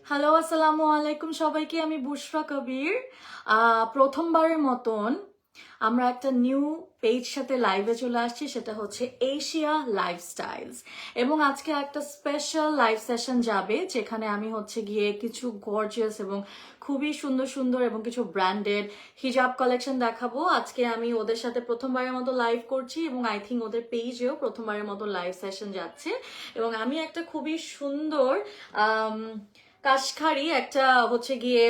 Hello, আসসালামু আলাইকুম সবাইকে। আমি বুশরা কবির। প্রথমবারের মতন আমরা একটা নিউ পেজ সাথে লাইভে চলে আসছি, সেটা হচ্ছে এশিয়া লাইফস্টাইলস। এবং আজকে একটা স্পেশাল লাইভ সেশন যাবে, যেখানে আমি হচ্ছে গিয়ে কিছু গর্জিয়াস এবং খুবই সুন্দর সুন্দর এবং কিছু ব্র্যান্ডেড হিজাব কালেকশন দেখাবো। আজকে আমি ওদের সাথে প্রথমবারের মতো লাইভ করছি এবং আই থিঙ্ক ওদের পেজেও প্রথমবারের মতো লাইভ সেশন যাচ্ছে। এবং আমি একটা খুবই সুন্দর কাশখারি একটা হচ্ছে গিয়ে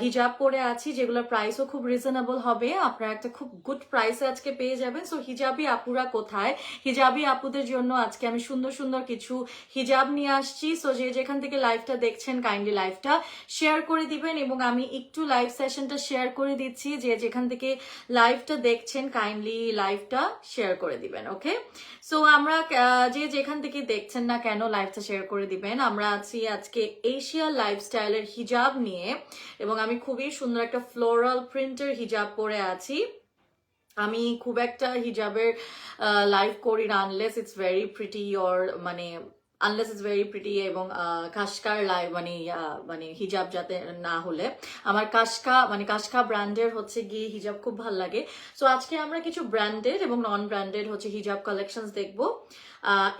হিজাব পরে আছি, যেগুলোর প্রাইসও খুব রিজনেবল হবে। আপনারা একটা খুব গুড প্রাইসে আজকে পেয়ে যাবেন। সো হিজাবি আপুরা কোথায়? হিজাবি আপুদের জন্য আজকে আমি সুন্দর সুন্দর কিছু হিজাব নিয়ে আসছি। সো যে যেখান থেকে লাইভটা দেখছেন কাইন্ডলি লাইভটা শেয়ার করে দিবেন, এবং আমি একটু লাইভ সেশনটা শেয়ার করে দিচ্ছি। যে যেখান থেকে লাইভটা দেখছেন কাইন্ডলি লাইভটা শেয়ার করে দিবেন। ওকে, সো আমরা যে যেখান থেকে দেখছেন না কেন লাইভটা শেয়ার করে দিবেন। আমরা আছি আজকে এশিয়া লাইফস্টাইলের হিজাব নিয়ে, এবং আমি খুবই সুন্দর একটা ফ্লোরাল প্রিন্টের হিজাব পরে আছি। আমি খুব একটা হিজাবের লাইভ করি না, unless it's very pretty or মানে আনলেস ইটস ভেরি প্রিটি এবং কাশকার লাইভ মানে হিজাব যাতে না হলে। আমার কাশকা ব্র্যান্ডের হচ্ছে গিয়ে হিজাব খুব ভালো লাগে। সো আজকে আমরা কিছু ব্র্যান্ডেড এবং নন ব্র্যান্ডেড হচ্ছে হিজাব কালেকশনস দেখবো।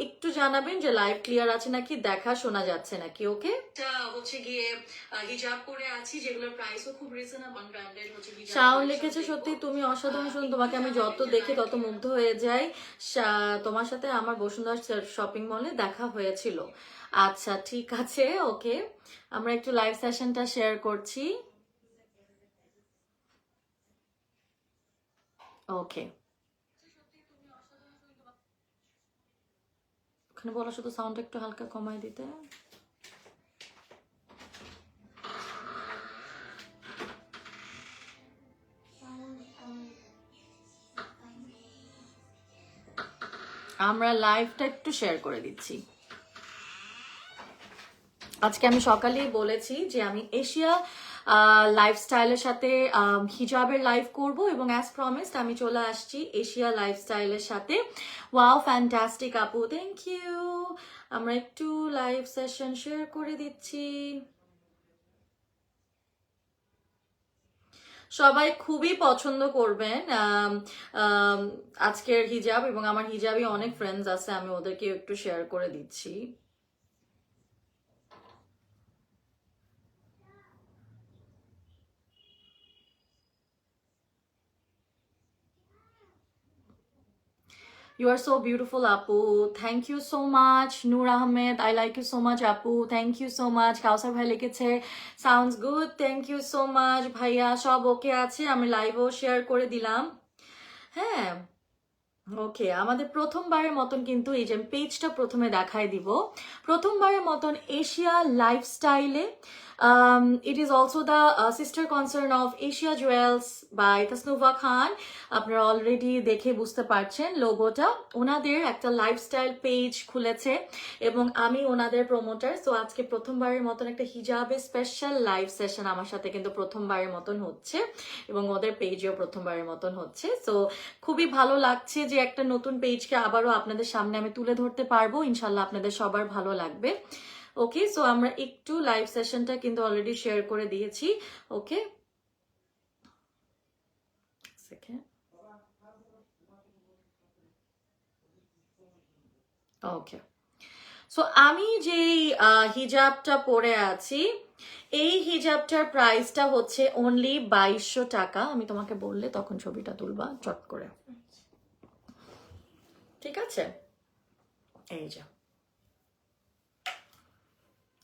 একটু জানাবেন যে লাইভ ক্লিয়ার আছে নাকি, দেখা শোনা যাচ্ছে নাকি। ওকে, হচ্ছে গিয়ে হিজাব পরে আছি, যেগুলোর প্রাইসও খুব রিজনেবল, ব্র্যান্ডেড হচ্ছে হিজাব। শাওন লিখেছে, সত্যি তুমি অসাধারণ সুন্দর, তোমাকে আমি যত দেখি তত মুগ্ধ হয়ে যাই। তোমার সাথে আমার বসুন্ধরা শপিং মলে দেখা হয়েছিল। আচ্ছা ঠিক আছে, ওকে, আমরা একটু লাইভ সেশনটা শেয়ার করছি। ওকে, ওখানে বলো শুধু সাউন্ড একটু হালকা কমাই দিতে। আমরা লাইভটা একটু শেয়ার করে দিচ্ছি। আজকে আমি সকালেই বলেছি যে আমি এশিয়া লাইফস্টাইলের সাথে হিজাবের লাইভ করব, এবং অ্যাজ প্রমিসড আমি চলে আসছি এশিয়া লাইফস্টাইলের সাথে। ওয়াও, ফ্যান্টাস্টিক আপু, থ্যাংক ইউ। আমরা একটু লাইভ সেশন শেয়ার করে দিচ্ছি। সবাই খুবই পছন্দ করবেন আজকের হিজাব, এবং আমার হিজাবই অনেক ফ্রেন্ডস আছে, আমি ওদেরকে একটু শেয়ার করে দিচ্ছি। You are so beautiful, Apu. Thank you so much. Noor Ahmed, I like you so much, Apu. Thank you so much. Kausar bhai লিখেছে sounds good. Thank you so much. ভাইয়া সব ওকে আছে, আমি লাইভও শেয়ার করে দিলাম। হ্যাঁ, ওকে, আমাদের প্রথমবারের মতন কিন্তু এই যে পেজটা প্রথমে দেখাই দিব। প্রথমবারের মতন এশিয়া লাইফস্টাইলে it is also the sister concern of Asia jewels by Tasnuva Khan. আপনারা অলরেডি দেখে বুঝতে পারছেন লোগোটা। ওনাদের একটা লাইফস্টাইল পেজ খুলেছে এবং আমি ওনাদের প্রমোটার। সো আজকে প্রথমবারের মতন একটা হিজাবে স্পেশাল লাইভ সেশন আমার সাথে কিন্তু প্রথমবারের মতন হচ্ছে, এবং ওদের পেজেও প্রথমবারের মতন হচ্ছে। সো খুবই ভালো লাগছে যে একটা নতুন পেজকে আবারও আপনাদের সামনে আমি তুলে ধরতে পারবো। ইনশাল্লাহ আপনাদের সবার ভালো লাগবে। ওকে, সো আমরা একটু লাইভ সেশনটা কিন্তু অলরেডি শেয়ার করে দিয়েছি। ওকে, ওকে, সো আমি যে হিজাবটা পরে আছি, এই হিজাবটার প্রাইসটা হচ্ছে অনলি 2200 টাকা। আমি তোমাকে বললে তখন ছবিটা তুলবা চট করে, ঠিক আছে? এই যে,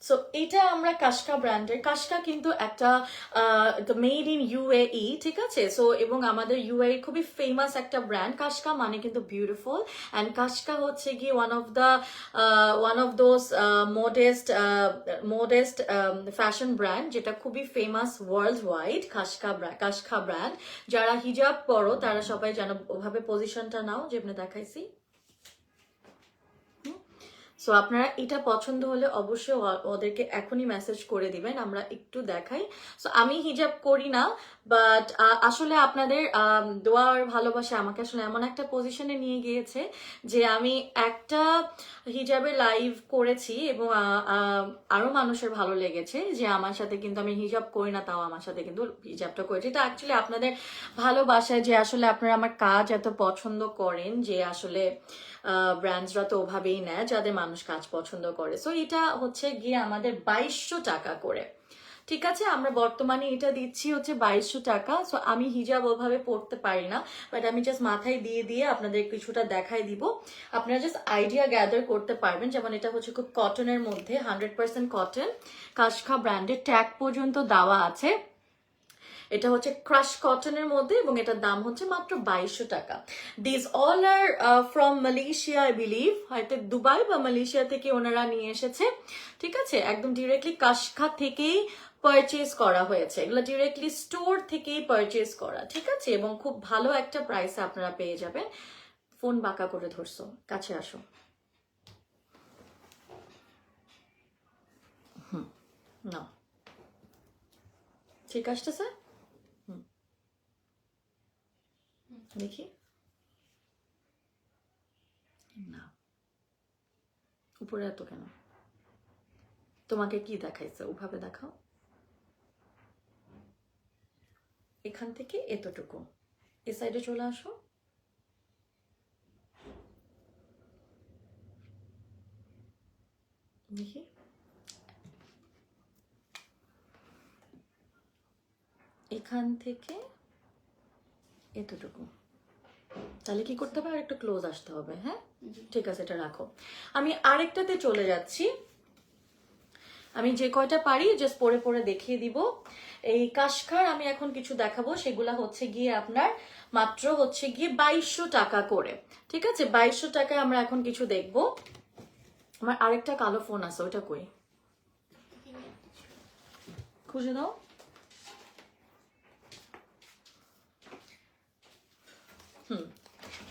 সো এটা আমরা কাশকা ব্র্যান্ডের। কাশকা কিন্তু একটা মেড ইন ইউএই, ঠিক আছে? সো এবং আমাদের ইউএই খুবই ফেমাস একটা ব্র্যান্ড। কাশকা মানে কিন্তু বিউটিফুল, অ্যান্ড কাশকা হচ্ছে গিয়ে one of those modest fashion brand, যেটা খুবই ফেমাস ওয়ার্ল্ড ওয়াইড। কাশকা ব্র্যান্ড। যারা হিজাব পরো তারা সবাই যেন ওভাবে পজিশনটা নাও যেমনি দেখাইছি। সো আপনারা এটা পছন্দ হলে অবশ্যই ওদেরকে এখনই মেসেজ করে দিবেন, আমরা একটু দেখাই। সো আমি হিজাব করি না, বাট আসলে আপনাদের দোয়ার ভালোবাসা আমাকে আসলে এমন একটা পজিশনে নিয়ে গিয়েছে যে আমি একটা হিজাবে লাইভ করেছি এবং আরো মানুষের ভালো লেগেছে যে আমার সাথে কিন্তু আমি হিজাব করি না, তাও আমার সাথে কিন্তু হিজাবটা করেছি। এটা অ্যাকচুয়ালি আপনাদের ভালোবাসায় যে আসলে আপনারা আমার কাজ এত পছন্দ করেন, যে আসলে ব্র্যান্ডসরা তো ওভাবেই নেয় যাদের মানুষ কাজ পছন্দ করে। সো এটা হচ্ছে গিয়ে আমাদের 2200 টাকা করে, ঠিক আছে। আমরা বর্তমানে এটা দিচ্ছি হচ্ছে 2200 টাকা। সো আমি হিজাব ওভাবে পড়তে পারি না, বাট আমি জাস্ট মাথায় দিয়ে দিয়ে আপনাদের কিছুটা দেখাই দিব, আপনারা জাস্ট আইডিয়া গ্যাদার করতে পারবেন। যেমন এটা হচ্ছে খুব কটনের মধ্যে, 100% কটন, কাশখা ব্র্যান্ডের, ট্যাগ পর্যন্ত দেওয়া আছে। এটা হচ্ছে ক্রাশ কটনের মধ্যে এবং এটার দাম হচ্ছে মাত্র 2200 টাকা। This all are from Malaysia, I believe, হয়তো দুবাই বা মালয়েশিয়া থেকে ওনারা নিয়ে এসেছে, ঠিক আছে। একদম ডিরেক্টলি কাশখা থেকেই পারচেজ করা হয়েছে, এগুলো ডিরেক্টলি স্টোর থেকেই পারচেজ করা, ঠিক আছে। এবং খুব ভালো একটা প্রাইসে আপনারা পেয়ে যাবেন। ফোন বাঁকা করে ধরছো, কাছে আসো। না, ঠিক আসতেছে, দেখি না, উপরে এত কেন? তোমাকে কি দেখাইছে, ওভাবে দেখাও। এখান থেকে এতটুকু, এ সাইডে চলে আসো, দেখি। এখান থেকে এতটুকু, তাহলে কি করতে হবে, আর একটু ক্লোজ আসতে হবে। হ্যাঁ, ঠিক আছে, এটা রাখো। আমি আরেকটাতে চলে যাচ্ছি, আমি যে কয়টা পারি জাস্ট পরে পরে দেখিয়ে দিব। এই কাশখার আমি এখন কিছু দেখাবো, সেগুলা হচ্ছে গিয়ে আপনার মাত্র হচ্ছে গিয়ে 2200 টাকা করে, ঠিক আছে। 2200 টাকায় আমরা এখন কিছু দেখব। আমার আরেকটা কালো ফোন আছে, ওটা কই, খুঁজে দাও।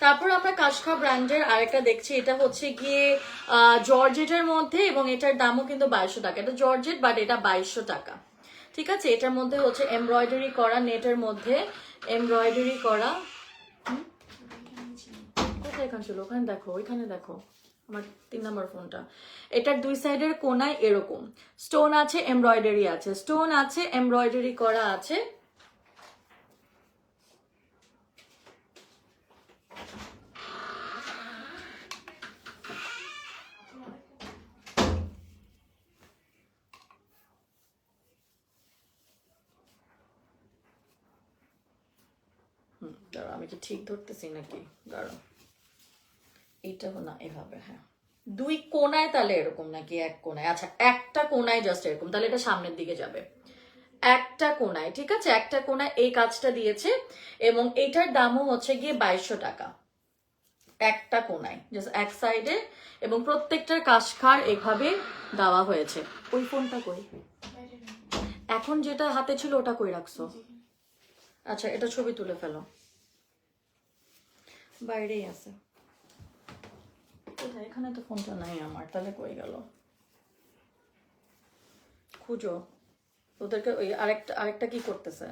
তারপর আমরা কাশখা ব্র্যান্ডের আরেকটা দেখছি, এটা হচ্ছে গিয়ে জর্জেটের মধ্যে এবং এটার দামও কিন্তু 2200 টাকা। এটা জর্জেট বাট এটা 2200 টাকা, ঠিক আছে। এটার মধ্যে হচ্ছে এমব্রয়ডারি করা, নেটের মধ্যে এমব্রয়ডারি করা। কোথায় এখানে ছিল, ওখানে দেখো, ওইখানে দেখো, আমার 3 নম্বর ফোনটা। এটার দুই সাইডের কোনায় এরকম স্টোন আছে, এমব্রয়ডারি আছে, স্টোন আছে, এমব্রয়ডারি করা আছে। দাঁড়াও, আমি কি ঠিক ধরতেছি নাকি, দাঁড়াও, এইটা না, এভাবে, হ্যাঁ, দুই কোনায় তাহলে এরকম নাকি এক কোনায়? আচ্ছা, একটা কোনায় জাস্ট এরকম, তাহলে এটা সামনের দিকে যাবে। একটা কোনায়, ঠিক আছে, একটা কোনায় এই কাজটা দিয়েছে এবং এটার দামও হচ্ছে গিয়ে 2200 টাকা। একটা কোনায় জাস্ট এক সাইডে, এবং প্রত্যেকটার কাশখার এভাবে দেওয়া হয়েছে। ওই ফোনটা কই, এখন যেটা হাতে ছিল ওটা কই রাখছো? আচ্ছা, এটা ছবি তুলে ফেলো, বাইরেই আছে। কোথায়, এখানে তো ফোনটা নাই আমার, তাহলে কই গেল, খুঁজো। ওদেরকে ওই আরেকটা কি করতেছে?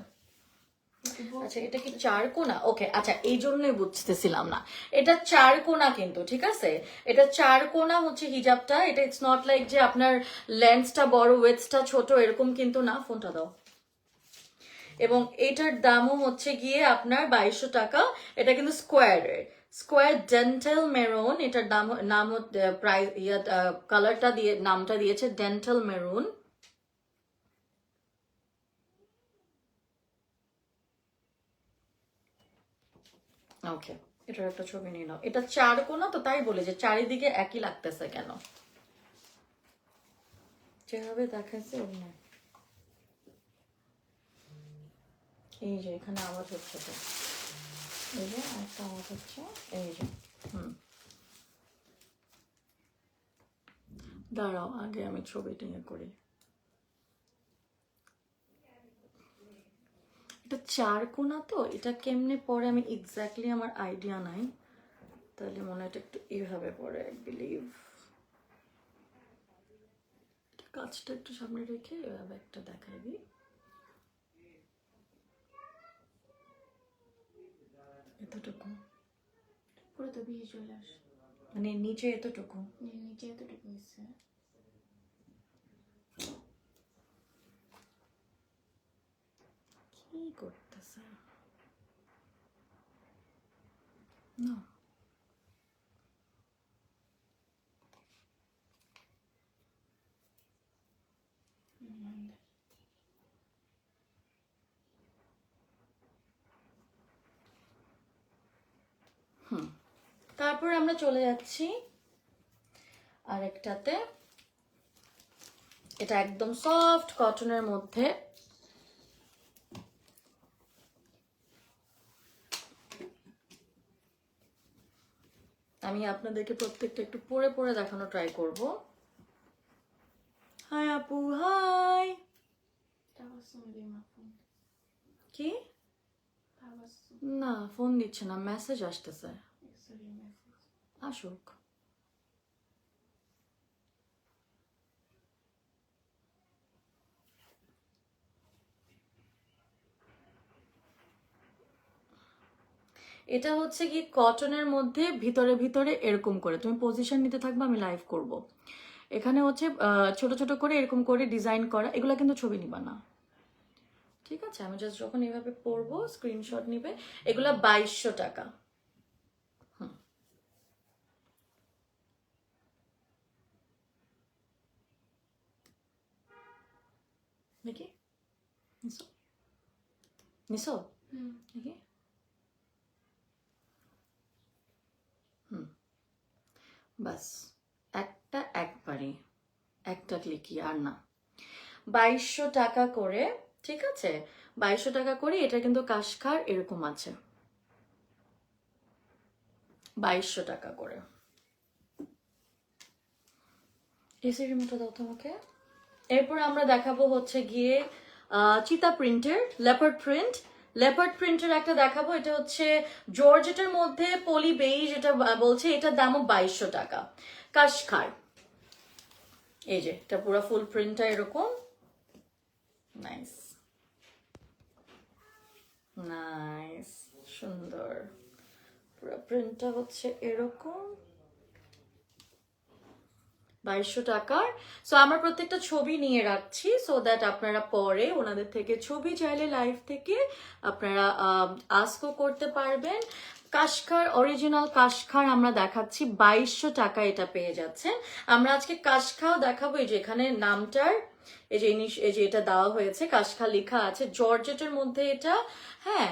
আচ্ছা, এটা কি 4 কোনা? ওকে, আচ্ছা, এই জন্যই বুঝতেছিলাম না, এটা 4 কোনা কিন্তু, ঠিক আছে। এটা 4 কোনা হচ্ছে হিজাবটা। এটা ইটস নট লাইক যে আপনার লেন্সটা বড় ওয়েটসটা ছোট, এরকম কিন্তু না। ফোনটা দাও। এবং এটার দামও হচ্ছে গিয়ে আপনার 2200 টাকা। এটা কিন্তু স্কোয়ার ডেন্টাল মেরুন, এটার নাম প্রাইস কালারটা দিয়ে নামটা দিয়েছে ডেন্টাল মেরুন। ওকে, এটার একটা ছবি নিয়ে নাও। এটা 4 কোনা তো, তাই বলে যে চারিদিকে একই লাগতেছে কেন, যেভাবে দেখাচ্ছে অন্য। এই যে এখানে আওয়াজ হচ্ছে তো, এই যে একটা আওয়াজ হচ্ছে, এই যে দাঁড়াও, আগে আমি ছবিটা ইয়ে করি। এটা 4 কোনা তো, এটা কেমনে পরে আমি এক্স্যাক্টলি আমার আইডিয়া নাই, তাহলে মনে হয় এটা একটু এইভাবে পরে, আই বিলিভ। কাজটা একটু সামনে রেখে ব্যাগটা দেখাই দিই। এতটুকু পুরো তো ভিজে চলে আসে, মানে নিচে এতটুকু, নিচে এতটুকু হয়েছে। কি করতেছে না? তারপর আমরা চলে যাচ্ছি আরেকটাতে। এটা একদম সফট কটনের মধ্যে। আমি আপনাদেরকে প্রত্যেকটা একটু পরে পরে দেখানো ট্রাই করব। হাই আপু, হাই। কি? না, ফোন দিচ্ছে না, মেসেজ আসতেছে। আসুক। এটা হচ্ছে কি কটনের মধ্যে ভিতরে ভিতরে এরকম করে তুমি পজিশন নিতে থাকবে, আমি লাইভ করব। এখানে হচ্ছে ছোট ছোট করে এরকম করে ডিজাইন করা, এগুলো কিন্তু ছবি নিবা না, ঠিক আছে? আমি জাস্ট যখন এইভাবে পরবো স্ক্রিনশট নিবে। এগুলা 2200 টাকা। দেখি নিছো নিছো দেখি। বাস একটা একবারই, একটা ক্লিকই, আর না। 2200 টাকা করে, ঠিক আছে? 2200 টাকা করে। এটা কিন্তু কাশখার এরকম আছে, 2200 টাকা করে। এসি রিমোটটা দাও তোমাকে। এরপর আমরা দেখাবো হচ্ছে গিয়ে চিতা প্রিন্টের লেপার্ড প্রিন্ট। লেপার্ড প্রিন্টের একটা দেখাবো। এটা হচ্ছে জর্জেটের মধ্যে পলি বেইজ, এটা বলছে এটার দামও 2200 টাকা। কাশখার, এই যে এটা পুরো ফুল প্রিন্টটা এরকম। নাইস নাইস, সুন্দর। পুরো প্রিন্টটা হচ্ছে এরকম, 2200 টাকার। সো আমরা প্রত্যেকটা ছবি নিয়ে রাখছি সো দ্যাট আপনারা পরে ওনাদের থেকে ছবি চাইলে লাইভ থেকে আপনারা আস্কও করতে পারবেন। কাশখার, অরিজিনাল কাশখার আমরা দেখাচ্ছি 2200 টাকা, এটা পেয়ে যাচ্ছেন। আমরা আজকে কাশখাও দেখাবো। এই যে এখানে নামটার এই যে এই যে এটা দেওয়া হয়েছে, কাশখা লেখা আছে, জর্জেটের মধ্যে এটা। হ্যাঁ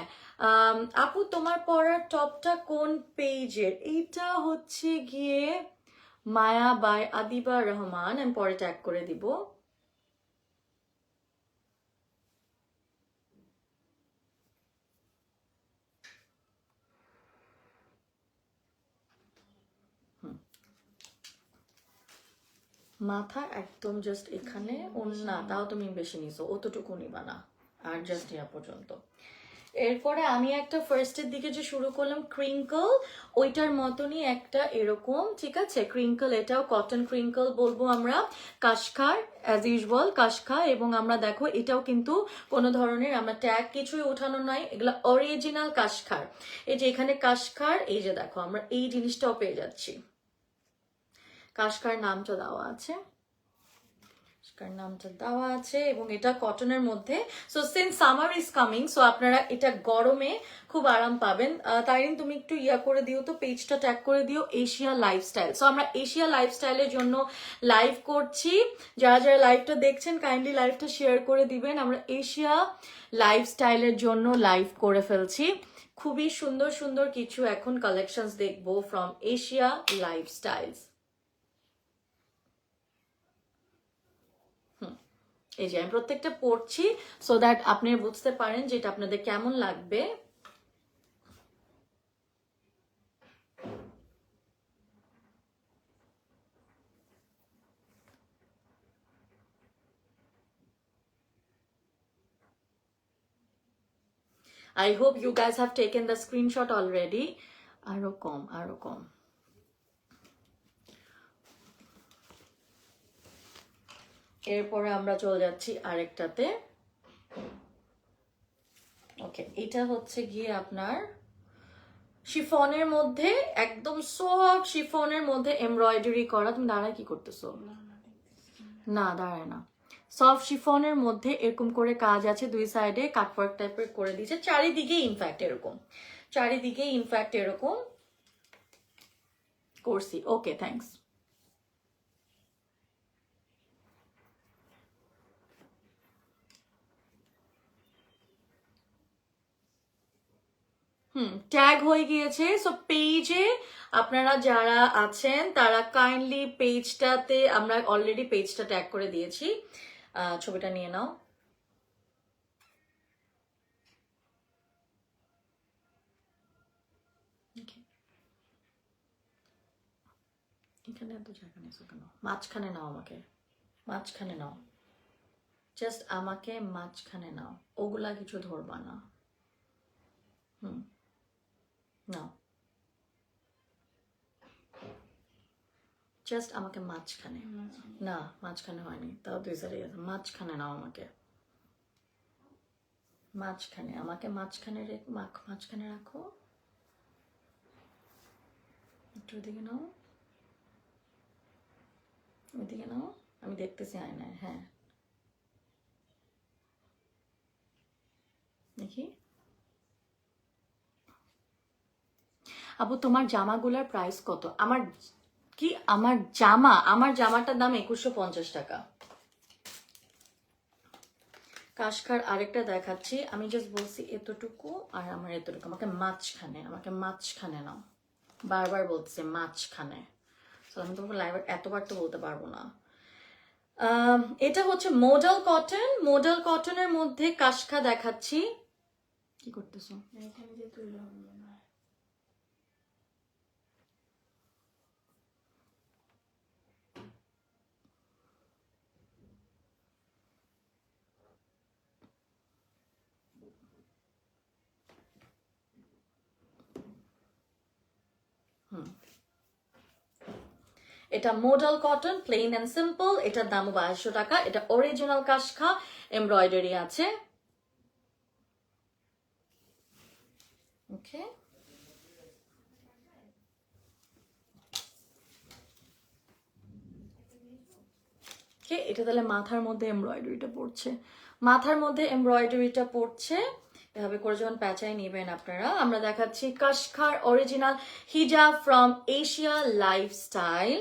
আপু, তোমার পরার টপটা কোন পেজের? এইটা হচ্ছে গিয়ে মায়া বাই আদিবা রহমান। আমি পরে ট্যাগ করে দিব। মাথা একদম জাস্ট এখানে ওন্না, তাও তুমি বেশি নিছো, অতটুকু নিবা না, আর জাস্ট ইয়া পর্যন্ত। এরপরে আমি একটা ফার্স্টের দিকে যে শুরু করলাম ক্রিঙ্কল, ওইটার মতনই একটা এরকম, ঠিক আছে? ক্রিঙ্কল, এটাও কটন ক্রিঙ্কল বলবো আমরা। কাশখার অ্যাজ ইউজুয়াল কাশখা। এবং আমরা দেখো এটাও কিন্তু কোনো ধরনের আমরা ট্যাগ কিছুই ওঠানো নাই, এগুলো অরিজিনাল কাশখার। এই যে এখানে কাশখার, এই যে দেখো আমরা এই জিনিসটাও পেয়ে যাচ্ছি, কাশখার নামটা দেওয়া আছে, নামটা দেওয়া আছে। এবং এটা কটনের মধ্যে। So since summer is coming, so আপনারা এটা গরমে খুব আরাম পাবেন। তাইরিন তুমি একটু ইয়া করে দিও তো, পেজটা ট্যাগ করে দিও, এশিয়া লাইফস্টাইল। সো আমরা এশিয়া লাইফস্টাইলের জন্য লাইভ করছি। যারা যারা লাইভটা দেখছেন কাইন্ডলি লাইভটা শেয়ার করে দিবেন। আমরা এশিয়া লাইফস্টাইলের জন্য লাইভ করে ফেলছি। খুবই সুন্দর সুন্দর কিছু এখন কালেকশনস দেখবো ফ্রম এশিয়া লাইফস্টাইলস। এই যে আমি প্রত্যেকটা পড়ছি সো দ্যাট আপনি বুঝতে পারেন যে এটা আপনাদের কেমন লাগবে। I hope you guys have taken the screenshot already. আরো কম, আরো কম। এরপরে আমরা চলে যাচ্ছি আরেকটাতে। ওকে, এটা হচ্ছে গিয়ে আপনার শিফনের মধ্যে, একদম সফট শিফনের মধ্যে এমব্রয়ডারি করা। তুমি দাঁড়ায় কি করতেছো? না, দাঁড়ায় না। সফট শিফনের মধ্যে এরকম করে কাজ আছে, দুই সাইডে কাটওয়ার্ক টাইপের করে দিয়েছে, চারিদিকে ইনফ্যাক্ট এরকম, চারিদিকে ইনফ্যাক্ট এরকম করছি। ওকে, থ্যাঙ্কস। ট্যাগ হয়ে গিয়েছে। সো পেজে আপনারা যারা আছেন তারা কাইন্ডলি পেজটাতে, আমরা অলরেডি পেজটা ট্যাগ করে দিয়েছি, ছবিটা নিয়ে নাও। এখানে এত জায়গা নেই কেন? মাঝখানে নাও, আমাকে মাঝখানে নাও, জাস্ট আমাকে মাঝখানে নাও, ওগুলা কিছু ধরবা না। নাও, জাস্ট আমাকে মাঝখানে। না, মাঝখানে হয়নি, তাও দুই সাইডে গেছে। মাঝখানে নাও, আমাকে মাঝখানে, আমাকে মাঝখানে মাঝখানে রাখো। একটু ওইদিকে নাও, ওইদিকে নাও, আমি দেখতেছি আয়নায়। হ্যাঁ, দেখি। আপু, তোমার জামাগুলোর প্রাইস কত? আমার কি, আমার জামাটার দাম 2150 টাকা। কাশখার আরেকটা দেখাচ্ছি, আমি জাস্ট বলছি এতটুকু আর আমার এতটুকু, আমাকে মাঝখানে নাও, বারবার বলছি মাঝখানে। তো আমি তোমাকে লাইভে এতবার তো বলতে পারবো না। এটা হচ্ছে মডেল কটন, মডেল কটনের মধ্যে কাশখা দেখাচ্ছি। কি করতেছো? এখানে যে তুললে হবে মনে হয়। এটা model cotton, plain and simple, এটার দাম 2200 টাকা। এটা অরিজিনাল কাশখা, এমব্রয়ডারি আছে। ওকে, এটা তাহলে মাথার মধ্যে এমব্রয়ডারিটা পড়ছে, মাথার মধ্যে এমব্রয়ডারিটা পড়ছে। এভাবে করে যখন প্যাঁচাই নেবেন আপনারা। আমরা দেখাচ্ছি কাশখার অরিজিনাল হিজাব ফ্রম এশিয়া লাইফস্টাইল।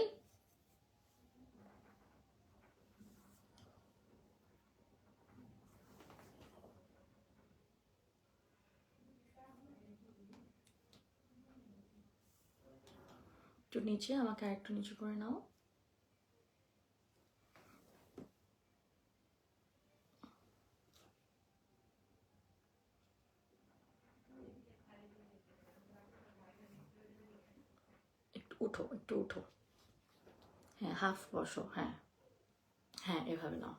একটু নিচে, আমাকে আরেকটু নিচু করে নাও। একটু উঠো, একটু উঠো। হ্যাঁ, হাফ বসো। হ্যাঁ হ্যাঁ, এভাবে নাও।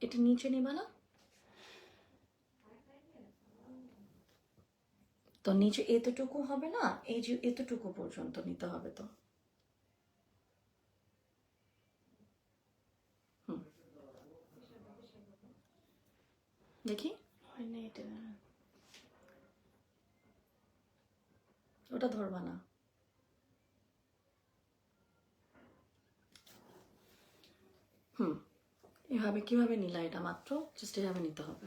এটা নিচে নিবা না তো? নিচে এতটুকু হবে না, এই যে এতটুকু পর্যন্ত নিতে হবে তো। দেখি, হয় না এটা। ওটা ধরবা না। এভাবে কিভাবে নিলা? এটা মাত্র জাস্ট এভাবে নিতে হবে।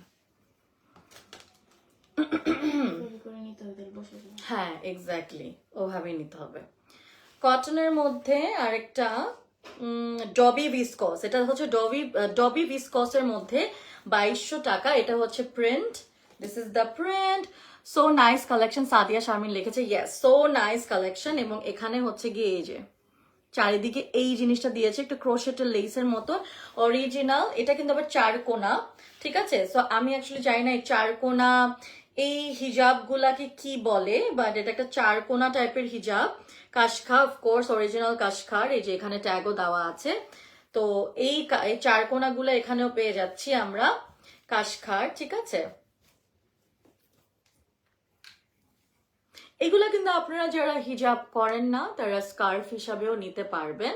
করে নিতে হবে, বসে যাবে। হ্যাঁ, এক্স্যাক্টলি, ওভাবেই নিতে হবে। কটনের মধ্যে আরেকটা ডবি ভিসকস, এটা হচ্ছে ডবি ভিসকসের মধ্যে 2200 টাকা। এটা হচ্ছে print, this is the print. So nice collection, Sadia Sharmin লিখেছে, ইয়েস সো নাইস কালেকশন। এবং এখানে হচ্ছে গিয়ে এই যে চারিদিকে এই জিনিসটা দিয়েছে, একটু ক্রোশেটের লেসের মতো, অরিজিনাল। এটা কিন্তু আবার 4 কোনা, ঠিক আছে? সো আমি অ্যাকচুয়ালি জানি না এই 4 কোনা এই হিজাব গুলাকে কি বলে, বাট এটা একটা 4 কোনা টাইপের হিজাব। কাশখা, অফকোর্স অরিজিনাল কাশখার, এই যে এখানে ট্যাগও দেওয়া আছে। তো এই 4 কোনা গুলো এখানেও পেয়ে যাচ্ছি আমরা কাশখার, ঠিক আছে? এগুলো কিন্তু আপনারা যারা হিজাব করেন না তারা স্কার্ফ হিসাবেও নিতে পারবেন।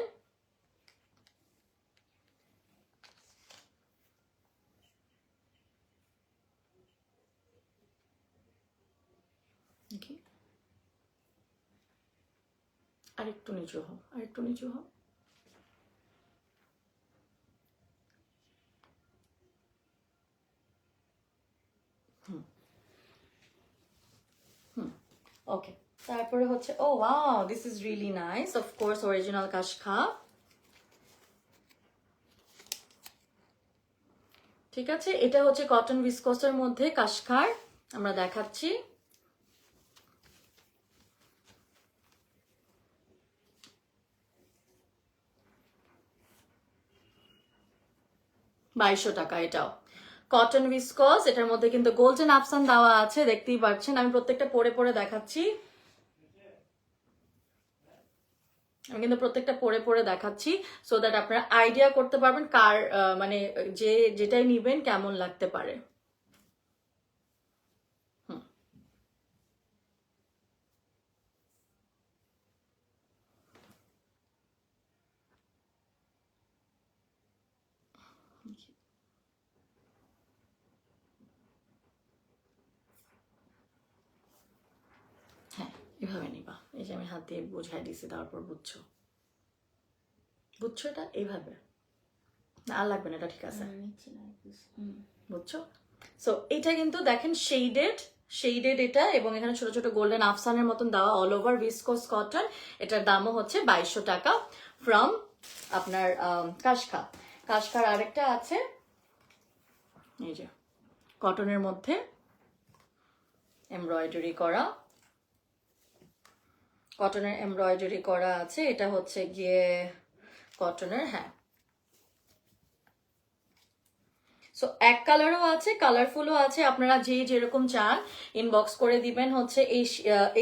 Okay. আরেকটু নিচু হও, আরেকটু নিচু হও। ওকে, তারপরে হচ্ছে ও wow, this is really nice, of course original কাশখা। ঠিক আছে, এটা হচ্ছে কটন ভিসকোসের মধ্যে কাশখার আমরা দেখাচ্ছি। $2200 এটাও কটন ভিসকস। এটার মধ্যে কিন্তু গোল্ডেন আফসান দেওয়া আছে, দেখতেই পাচ্ছেন। আমি প্রত্যেকটা পরে পরে দেখাচ্ছি, আমি কিন্তু প্রত্যেকটা পরে পরে দেখাচ্ছি সো দ্যাট আপনারা আইডিয়া করতে পারবেন কার মানে যে যেটাই নিবেন কেমন লাগতে পারে। হ্যাঁ, এভাবে নিবা। এই যে আমি হাত দিয়ে বোঝাই দিছি, তারপর বুঝছো, বুঝছো এটা এইভাবে না, আর লাগবে না, এটা ঠিক আছে, নিচ্ছি না বুঝছো। সো এটা কিন্তু দেখেন শেডেড শেডেড এটা, এবং এখানে ছোট ছোট গোল্ডেন আফসানের মতন দেওয়া, অল ওভার ভিসকোস কটন। এটার দামও হচ্ছে $2200 ফ্রম আপনার কাশখা। কাশখার আরেকটা আছে, এই যে কটনের মধ্যে এমব্রয়ডারি করা, কটনের এমব্রয়ডারি করা আছে। এটা হচ্ছে গিয়ে কটনের, হ্যাঁ। সো এক কালারও আছে, কালারফুলও আছে, আপনারা যে যেরকম চান ইনবক্স করে দিবেন। হচ্ছে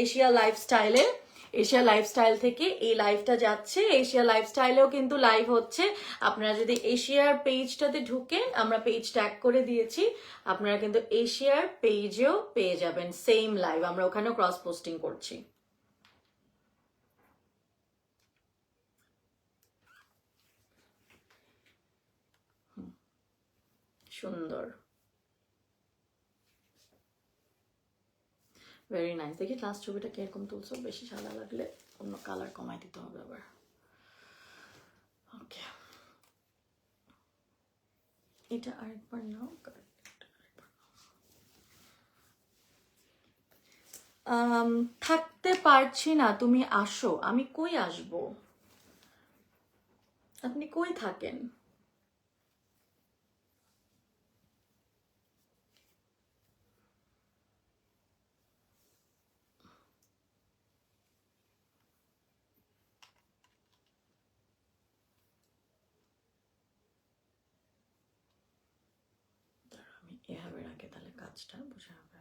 এশিয়া লাইফস্টাইলে, এশিয়া লাইফস্টাইল থেকে এই লাইভটা যাচ্ছে। এশিয়া লাইফস্টাইলেও কিন্তু লাইভ হচ্ছে। আপনারা যদি এশিয়ার পেজটাতে ঢুকেন, আমরা পেজ ট্যাগ করে দিয়েছি, আপনারা কিন্তু এশিয়ার পেজেও পেয়ে যাবেন সেম লাইভ, আমরা ওখানেও ক্রস পোস্টিং করছি। সুন্দর, ভেরি নাইস। দেখি লাস্ট ছবিটা কিরকম তুলছো, বেশি সাদা লাগলে অন্য কালার কমাই দিতে হবে আবার। ওকে, এটা আরেকবার নাও। থাকতে পারছি না, তুমি আসো। আমি কই আসবো, আপনি কই থাকেন? আমি এভাবে রাখে তাহলে কাজটা বোঝা হবে।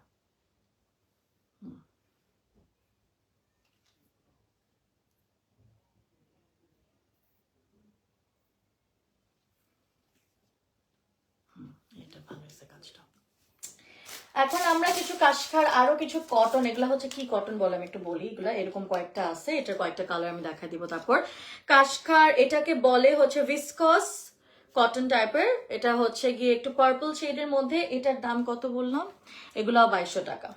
এটা ভালো হয়েছে কাজটা। এখন আমরা কিছু কাশখার, আরো কিছু কটন, এগুলা হচ্ছে কি কটন বলে আমি একটু বলি। এগুলা এরকম কয়েকটা আছে, এটার কয়েকটা কালার আমি দেখা দিব। তারপর কাশখার, এটাকে বলে হচ্ছে ভিসকস কটন টাইপের। এটা হচ্ছে গিয়ে একটু পার্পল শেডের মধ্যে। এটার দাম কত বললাম? এগুলা $2200।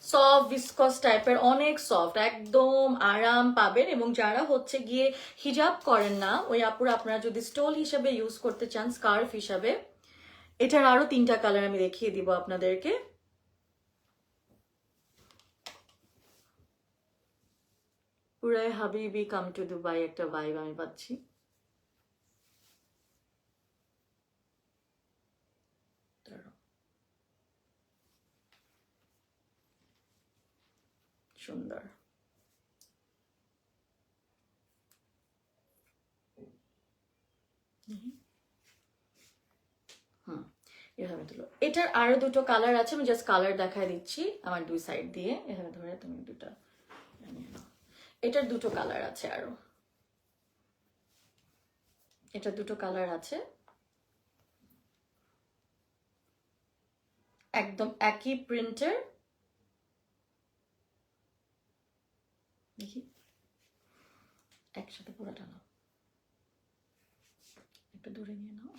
সফট ভিসকস টাইপের, অনেক সফট, একদম আরাম পাবেন। এবং যারা হচ্ছে গিয়ে হিজাব করেন না, ওই আপুরা আপনারা যদি স্টোল হিসাবে ইউজ করতে চান, স্কার্ফ হিসাবে, এটার আরো 3টা কালার আমি দেখিয়ে দিব আপনাদেরকে। পুরাই হাবিবি কাম টু দুবাই একটা ভাইব আমি পাচ্ছি। সুন্দর, এভাবে তুলো। এটার আরো দুটো কালার আছে, আমি জাস্ট কালার দেখায় দিচ্ছি আমার দুই সাইড দিয়ে। এভাবে ধরে তুমি দুটা নিয়ে নাও। এটার দুটো কালার আছে আরো, এটার দুটো কালার আছে, একদম একই প্রিন্টের। দেখি একসাথে পুরোটা নাও, একটু দূরে নিয়ে নাও।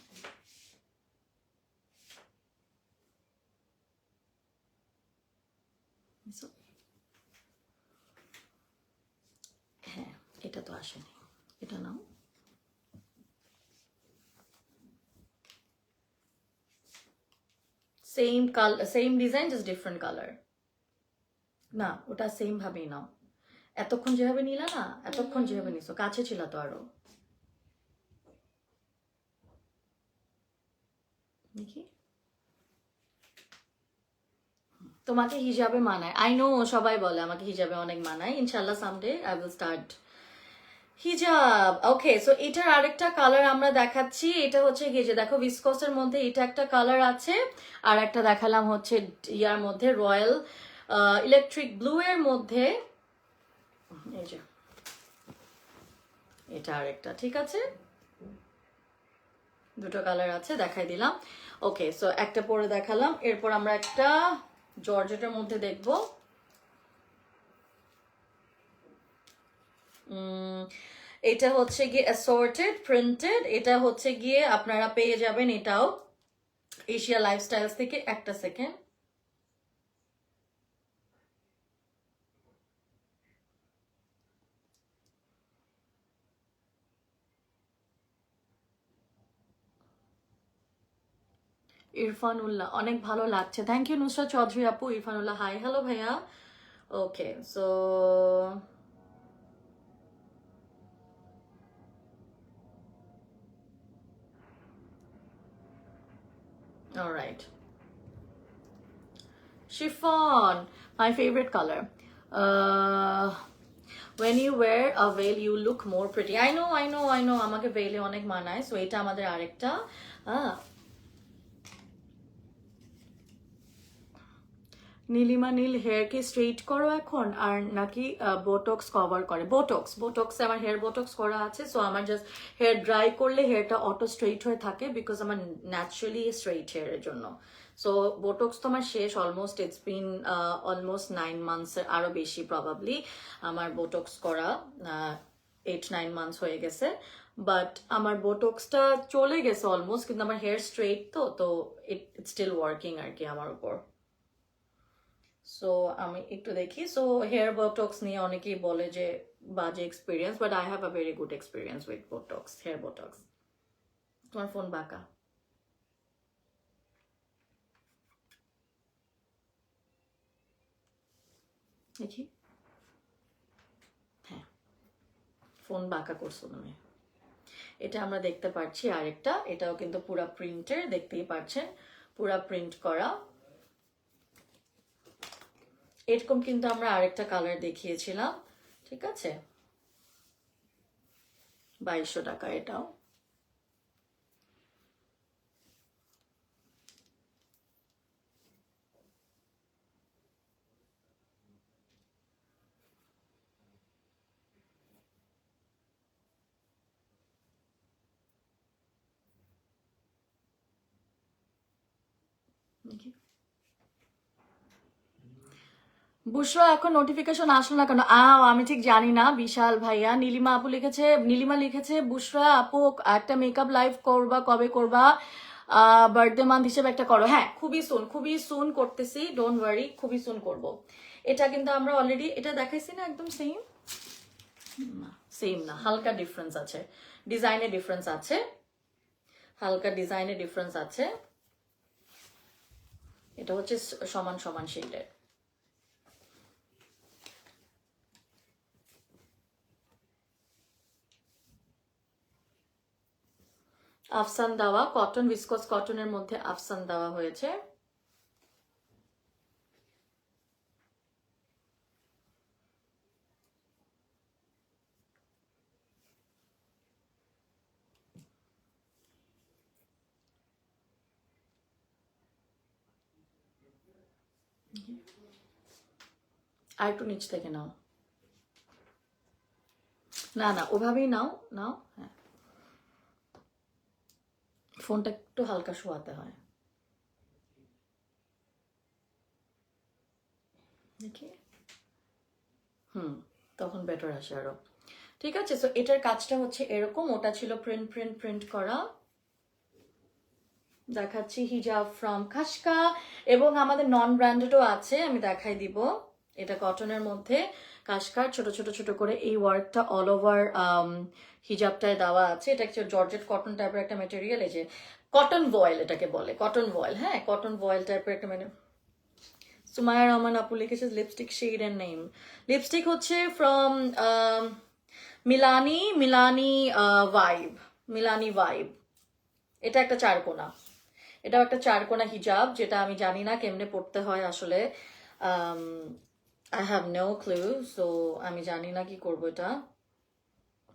হ্যাঁ, এটা তো আসেনি, এটা নাও। Same colour, same design, just different colour. না, ওটা সেম ভাবেই নাও। এতক্ষণ যেভাবে নিলা না, এতক্ষণ যেভাবে নিছো, কাছে ছিল তো আরো। দেখি তোমাকে হিজাবে মানায়, আই নো, সবাই বলে আমাকে হিজাবে অনেক মানায়। ইনশাল্লাহ সামডে আই উইল স্টার্ট হিজাব। ওকে, সো এটার আরেকটা কালার আমরা দেখাচ্ছি। এটা হচ্ছে গিয়ে যে দেখো ভিসকসের মধ্যে এটা একটা কালার আছে, আর একটা দেখালাম হচ্ছে ইয়ার মধ্যে রয়্যাল ইলেকট্রিক ব্লু এর মধ্যে। এই যে এটা আরেকটা, ঠিক আছে, দুটো কালার আছে, দেখাই দিলাম। ওকে, সো একটা পরে দেখালাম, এরপর আমরা একটা জর্জেটের মধ্যে দেখবো। এটা হচ্ছে গিয়ে অ্যাসর্টেড প্রিন্টেড, এটা হচ্ছে গিয়ে আপনারা পেয়ে যাবেন এটাও এশিয়া লাইফস্টাইলস থেকে। একটা সেকেন্ড, ইরফানুল্লাহ, অনেক ভালো লাগছে, থ্যাংক ইউ নুসরাত চৌধুরী আপু। ইরফানুল্লাহ হাই, হ্যালো ভাইয়া। Okay, so alright, chiffon, my favorite color. When you wear a veil you look more pretty. I know আমাকে ভেলে অনেক মানায়। সো এটা আমাদের আরেকটা। নীলিমা নীল হেয়ার কি স্ট্রেট করো এখন, আর নাকি বোটক্স কভার করে? বোটক্সে আমার হেয়ার বোটক্স করা আছে। সো আমার জাস্ট হেয়ার ড্রাই করলে হেয়ারটা অটো স্ট্রেট হয়ে থাকে, বিকজ আমার ন্যাচারালি স্ট্রেট হেয়ারের জন্য। সো বোটক্স তো আমার শেষ, almost it's been almost 9 months, আরো বেশি প্রবাবলি আমার বোটক্স করা, 8-9 months হয়ে গেছে। বাট আমার বোটক্সটা চলে গেছে অলমোস্ট, কিন্তু আমার হেয়ার স্ট্রেট তো ইট স্টিল ওয়ার্কিং আর কি আমার উপর। সো আমি একটু দেখি। সো হেয়ার বোটক্স নিয়ে অনেকেই বলে যে বাজে experience, but I have a very good experience with botox, hair botox. তোমার ফোন বাঁকা, দেখি, হ্যাঁ ফোন বাঁকা করছো তুমি। এটা আমরা দেখতে পাচ্ছি আরেকটা, এটাও কিন্তু পুরা প্রিন্টের, দেখতেই পাচ্ছেন পুরা প্রিন্ট করা। এরকম কিন্তু আমরা আরেকটা কালার দেখিয়েছিলাম, ঠিক আছে, 2200 টাকা এটাও। দেখি বুশরা এখন নোটিফিকেশন আসলো না কেন? আমি ঠিক জানি না বিশাল ভাইয়া। নীলিমা আপু লিখেছে, নীলিমা লিখেছে বুশরা আপু একটা মেকআপ লাইভ করবা, কবে করবা? বার্থডে মান্থ হিসেবে একটা করো। হ্যাঁ, খুবই সুন করতেছি, ডোন্ট ওয়ারি, খুবই সুন করব। এটা কিন্তু আমরা অলরেডি এটা দেখাইছি না, একদম সেম না, সেম না, হালকা ডিফারেন্স আছে, ডিজাইনে ডিফারেন্স আছে, হালকা ডিজাইনে ডিফারেন্স আছে। এটা হচ্ছে সমান সমান শেডের। আফসান দেওয়া কটন, ভিসকস কটনের মধ্যে আফসান দেওয়া হয়েছে। আর একটু নিচ থেকে নাও, না না ওভাবেই নাও, নাও, হ্যাঁ ফোনটা একটু হালকা শোয়াতে হয়। দেখি, তখন বেটার আসে আরো। ঠিক আছে, সো এটার কাজটা হচ্ছে এরকম, ওটা ছিল প্রিন্ট করা। দেখাচ্ছি হিজাব ফ্রম খাসকা, এবং আমাদের নন ব্র্যান্ডেডও আছে, আমি দেখাই দিব। এটা কটনের মধ্যে কাশকার ছোট ছোট ছোট করে এই ওয়ার্কটা অল ওভার হিজাবটায় দেওয়া আছে। এটা হচ্ছে জর্জেট কটন টাইপের একটা মেটেরিয়াল, এই যে কটন ভয়েল এটাকে বলে, কটন ভয়েল, হ্যাঁ কটন ভয়েল টাইপের একটা মানে। সুমায়া রহমান আপু লিখেছে লিপস্টিক শেড এর নেম, লিপস্টিক হচ্ছে from Milani Milani vibe, Milani vibe. এটা একটা চারকোনা, এটাও একটা চারকোনা হিজাব, যেটা আমি জানি না কেমনে পড়তে হয় আসলে। I have no clue, so আমি জানি না কি করবো এটা।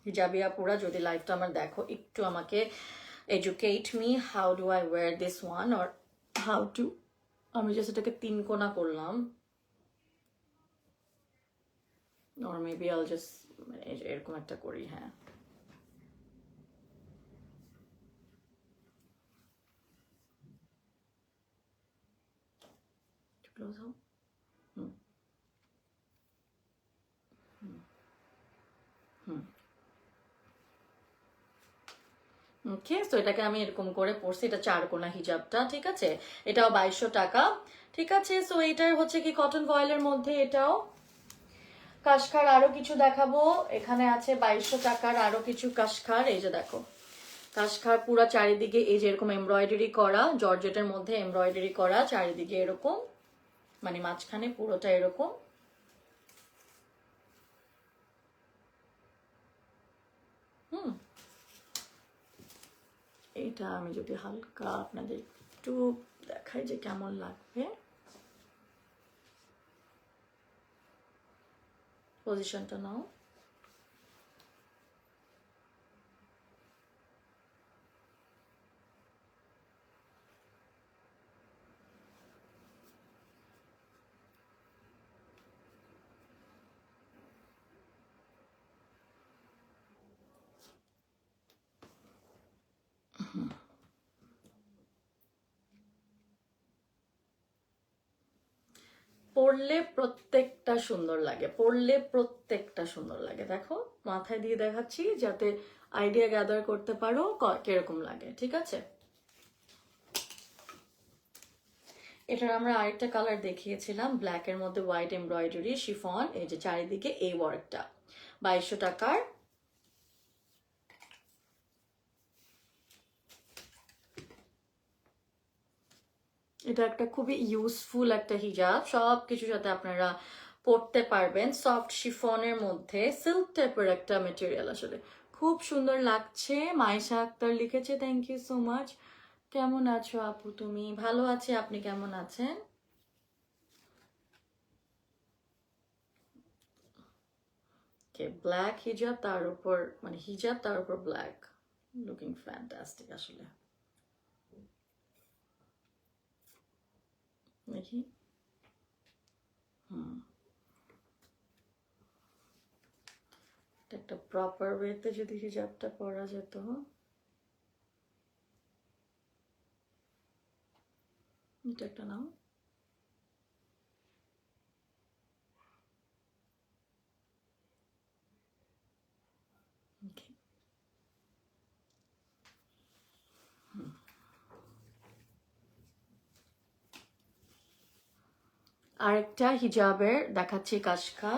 হিজাবিয়া পুরা যদি লাইফটা আমার দেখো, একটু আমাকে educate me, how do I wear this one, or how to. আমি জাস্ট এটাকে 3 কোনা করলাম, অর মেবি আল জাস্ট এরকম একটা করি, হ্যাঁ। ক্লোজ হও। ওকে, তো এটাকে আমি এরকম করে পরছি, এটা চারকোনা হিজাবটা, ঠিক আছে। এটাও 2200 টাকা, ঠিক আছে। সো এটার হচ্ছে কি কটন ভয়েলের মধ্যে, এটাও কাশখার আরো কিছু দেখাবো। এখানে আছে 2200 টাকার আরো কিছু কাশখার, এই যে দেখো কাশখার পুরা চারিদিকে এই যে এরকম এমব্রয়ডারি করা, জর্জেটের মধ্যে এমব্রয়ডারি করা চারিদিকে এরকম, মানে মাঝখানে পুরোটা এরকম। এটা আমি যদি হালকা আপনাদের একটু দেখাই যে কেমন লাগবে, পজিশনটা নাও। পরলে প্রত্যেকটা সুন্দর লাগে, পরলে প্রত্যেকটা সুন্দর লাগে। দেখো মাথায় দিয়ে দেখাচ্ছি যাতে আইডিয়া গ্যাদার করতে পারো কিরকম লাগে, ঠিক আছে। এটার আমরা আরেকটা কালার দেখিয়েছিলাম, ব্ল্যাক এর মধ্যে হোয়াইট এমব্রয়ডারি শিফন, এই যে চারিদিকে এই ওয়ার্কটা, 2200 টাকার। এটা একটা খুবই ইউজফুল একটা হিজাব, সব কিছুর সাথে আপনারা পরতে পারবেন। সফট শিফনের মধ্যে সিল্ক টাইপের একটা মেটেরিয়াল, আসলে খুব সুন্দর লাগছে। মাইশা আক্তার লিখেছে, থ্যাংক ইউ সো মাচ। কেমন আছো আপু তুমি? ভালো আছে, আপনি কেমন আছেন? ব্ল্যাক হিজাব তার উপর, মানে হিজাব তার উপর ব্ল্যাক, লুকিং ফ্যান্টাস্টিক আসলে। দেখি, একটা প্রপার ওয়েতে যদি হিজাবটা পরা যেত। এটা একটা নাও, আরেকটা হিজাবের দেখাচ্ছি কাশখা।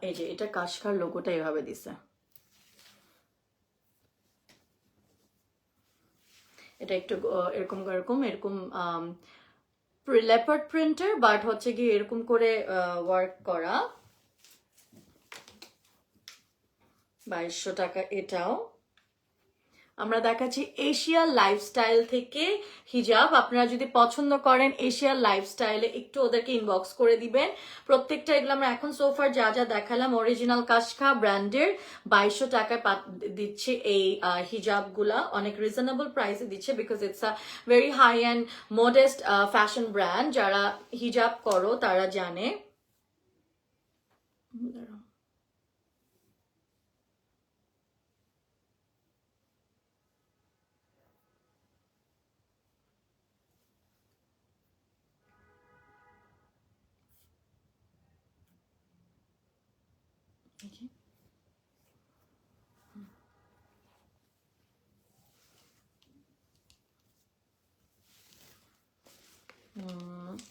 এই যে এটা কাশখার লোগোটা এভাবে দিছে, এটা একটু এরকম এরকম এরকম লেপার্ড প্রিন্টার, বাট হচ্ছে কি এরকম করে ওয়ার্ক করা, 2200 টাকা এটাও। আমরা দেখাচ্ছি এশিয়ার লাইফস্টাইল থেকে হিজাব, আপনারা যদি পছন্দ করেন এশিয়ার লাইফস্টাইলে একটু ওদেরকে ইনবক্স করে দিবেন। প্রত্যেকটা এগুলো আমরা এখন সোফার যা যা দেখালাম অরিজিনাল কাশখা ব্র্যান্ডের, 2200 টাকায় দিচ্ছে এই হিজাবগুলা, অনেক রিজনেবল প্রাইসে দিচ্ছে, because it's a very high and modest fashion brand. যারা হিজাব করো তারা জানে। দেখি।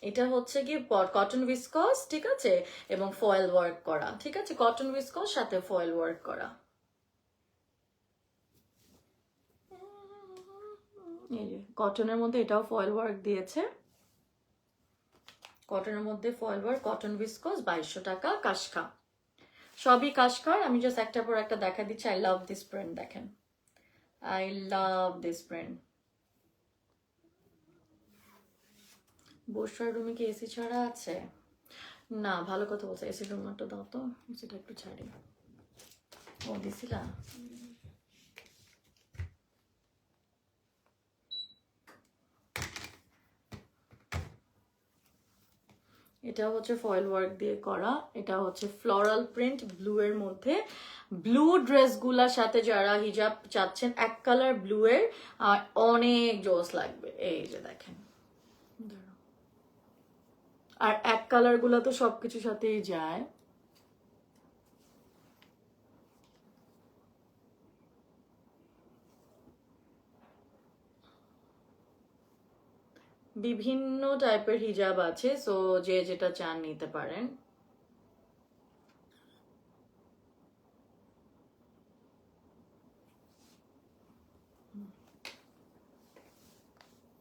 এটা হচ্ছে কি কটন উইসকস, ঠিক আছে, এবং ফয়েল ওয়ার্ক করা, ঠিক আছে, কটন উইসকস সাথে ফয়েল ওয়ার্ক করা। এই যে কটনের মধ্যে এটাও ফয়েল ওয়ার্ক দিয়েছে, কটনের মধ্যে ফয়েল ওয়ার্ক, কটন উইসকস, 2200 টাকা, কাশখা, সবই কাশখার। আমি জাস্ট একটার পর একটা দেখা দিচ্ছি। আই লাভ দিস প্রিন্ট, দেখেন, আই লাভ দিস প্রিন্ট। বসার রুমে কি এসি ছাড়া আছে? না, ভালো কথা বলছে, এসি রুম একটা দাও তো, এসিটা একটু ছাড়ি। ও দিছিলা? এটা হচ্ছে ফয়েল ওয়ার্ক দিয়ে করা, এটা হচ্ছে ফ্লোরাল প্রিন্ট ব্লু এর মধ্যে। ব্লু ড্রেসগুলোর সাথে যারা হিজাব চাচ্ছেন এক কালার ব্লু এর, আর অনেক জোস লাগবে। এই যে দেখেন, আর এক কালার গুলা তো সবকিছুর সাথেই যায়। বিভিন্ন টাইপের হিজাব আছে, সো যে যেটা চান নিতে পারেন।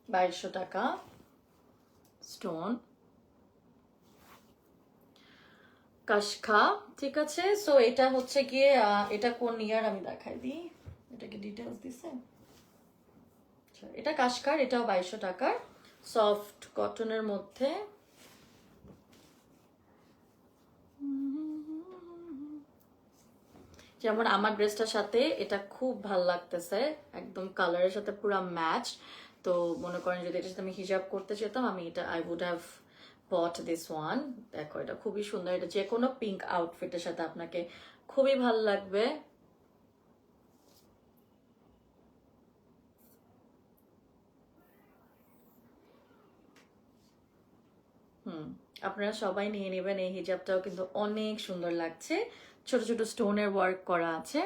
বাইশশো টাকা, স্টোন, কাশখা, ঠিক আছে। সো এটা হচ্ছে গিয়ে এটা কোন ইয়ার আমি দেখাই দিই, এটাকে ডিটেলস দিছে। এটা কাশখার, এটাও 2200 টাকার, সফট কটনের মধ্যে। যেমন আমার ড্রেসটার সাথে এটা খুব ভাল লাগতেছে, একদম কালারের সাথে পুরো ম্যাচ। তো মনে করেন যদি এটার সাথে আমি হিজাব করতে যেতাম, আমি এটা I would have bought this one. দেখো এটা খুবই সুন্দর, এটা যে কোনো পিঙ্ক আউটফিটের সাথে আপনাকে খুবই ভাল লাগবে। আপনারা সবাই নিয়ে নেবেন, এই হিজাবটাও কিন্তু অনেক সুন্দর লাগছে, ছোট ছোট স্টোনের ওয়ার্ক করা আছে।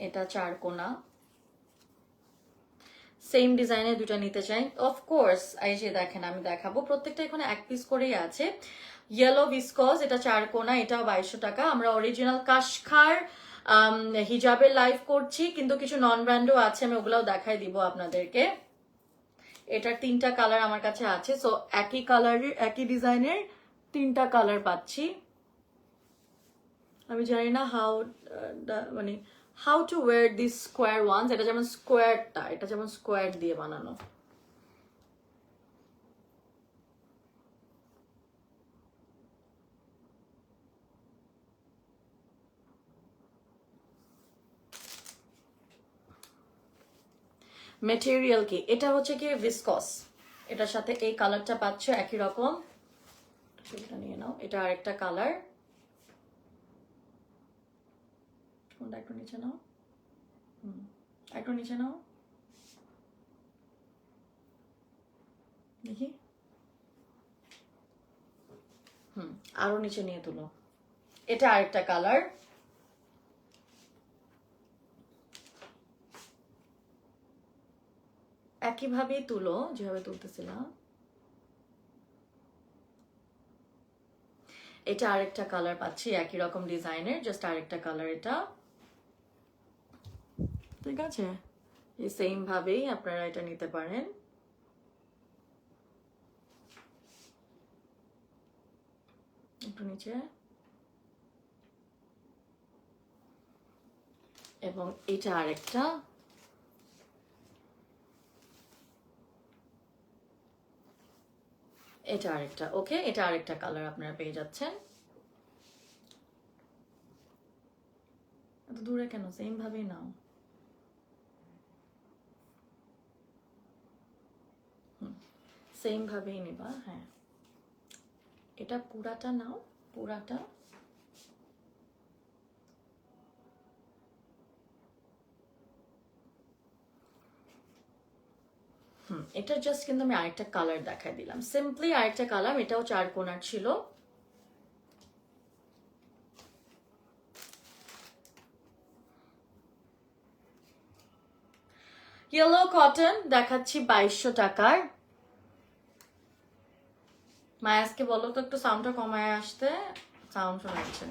এটা 4 কোনা, সেম ডিজাইনের দুটো নিতে চাই অফকোর্স। এই যে দেখেন, আমি দেখাবো, প্রত্যেকটা এখানে এক পিস করেই আছে। ইয়েলো ভিসকস, এটা 4 কোনা, এটাও 2200 টাকা। আমরা অরিজিনাল কাশখার হিজাবের লাইভ করছি, কিন্তু কিছু নন ব্র্যান্ডও আছে, আমি ওগুলাও দেখাই দিব আপনাদেরকে। এটার 3টা কালার আমার কাছে আছে, সো একই কালারের একই ডিজাইনের 3টা কালার পাচ্ছি। আমি জানি না মানে how to wear this square ones. এটা যেমন স্কোয়ারটা, এটা যেমন স্কোয়ার দিয়ে বানানো। মেটেরিয়াল কি, এটা হচ্ছে কি ভিসকস, এটার সাথে এই কালারটা পাচ্ছ একই রকম। এটা নিয়ে নাও, এটা আরেকটা কালার, কোনটা একটু নিচে নাও, একটু নিচে নাও, দেখি, আরো নিচে নিয়ে তুলো, এটা আরেকটা কালার। একইভাবেই তুলো যেভাবে তুলতেছিলাম। এটা আরেকটা কালার পাচ্ছি একই রকম ডিজাইনের, জাস্ট আরেকটা কালার এটা, ঠিক আছে। এই সেম ভাবেই আপনারা এটা নিতে পারেন। একটু নিচে, এবং এটা আরেকটা, এটা আরেকটা। ওকে, এটা আরেকটা কালার আপনারা পেয়ে যাচ্ছেন। এত দূরে কেন, সেম ভাবেই নাও। সেম ভাবেই নিবা, হ্যাঁ। এটা পুরাটা নাও, পুরাটা। এটা জাস্ট কিন্তু আমি আরেকটা কালার দেখাই দিলাম, সিম্পলি আরেকটা কালার, এটাও 4 কোণার ছিল। ইয়েলো কটন দেখাচ্ছি 2200 টাকার। মায়াসকে বলো তো একটু সাউন্ডটা কমায় আসতে, সাউন্ড শোনাচ্ছে।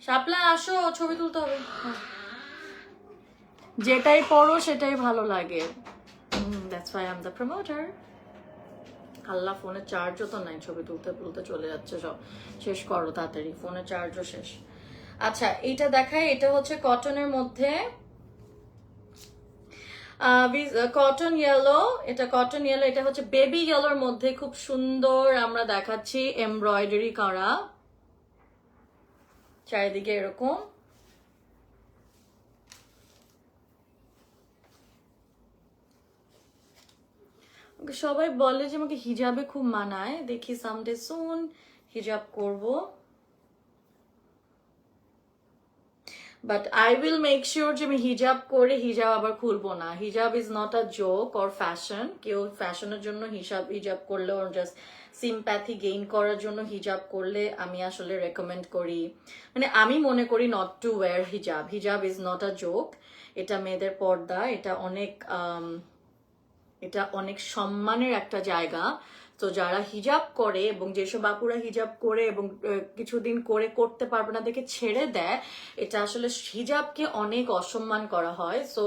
শাপলা আসো, ছবি তুলতে হবে। হ্যাঁ। যেটাই পড়ো সেটাই ভালো লাগে, that's why I am the promoter. আল্লাহ, ফোনের চার্জও তো নাই, ছবি তুলতে তুলতে চলে যাচ্ছে সব। শেষ করো তাড়াতাড়ি, ফোনের চার্জও শেষ। আচ্ছা, এটা দেখাই, এটা হচ্ছে কটনের মধ্যে, কটন ইয়েলো, এটা কটন ইয়েলো, এটা হচ্ছে বেবি ইয়েলোর মধ্যে খুব সুন্দর আমরা দেখাচ্ছি এমব্রয়ডারি করা, চারিদিকে এরকম। সবাই বলে যে আমাকে হিজাবে খুব মানায়, দেখি সামডে সুন হিজাব করব, but I will make sure যে আমি হিজাব করে হিজাব আবার খুলবো না। হিজাব is not a joke or fashion. কেউ ফ্যাশনের জন্য হিজাব করলে ওর জাস্ট সিম্প্যাথি গেইন করার জন্য হিজাব করলে আমি আসলে রেকমেন্ড করি, মানে আমি মনে করি নট টু ওয়্যার হিজাব। হিজাব ইজ নট আ জোক, এটা মেয়েদের পর্দা, এটা অনেক সম্মানের একটা জায়গা। তো যারা হিজাব করে এবং যেসব আপুরা হিজাব করে এবং কিছুদিন করে করতে পারবে না দেখে ছেড়ে দেয়, এটা আসলে হিজাবকে অনেক অসম্মান করা হয়। সো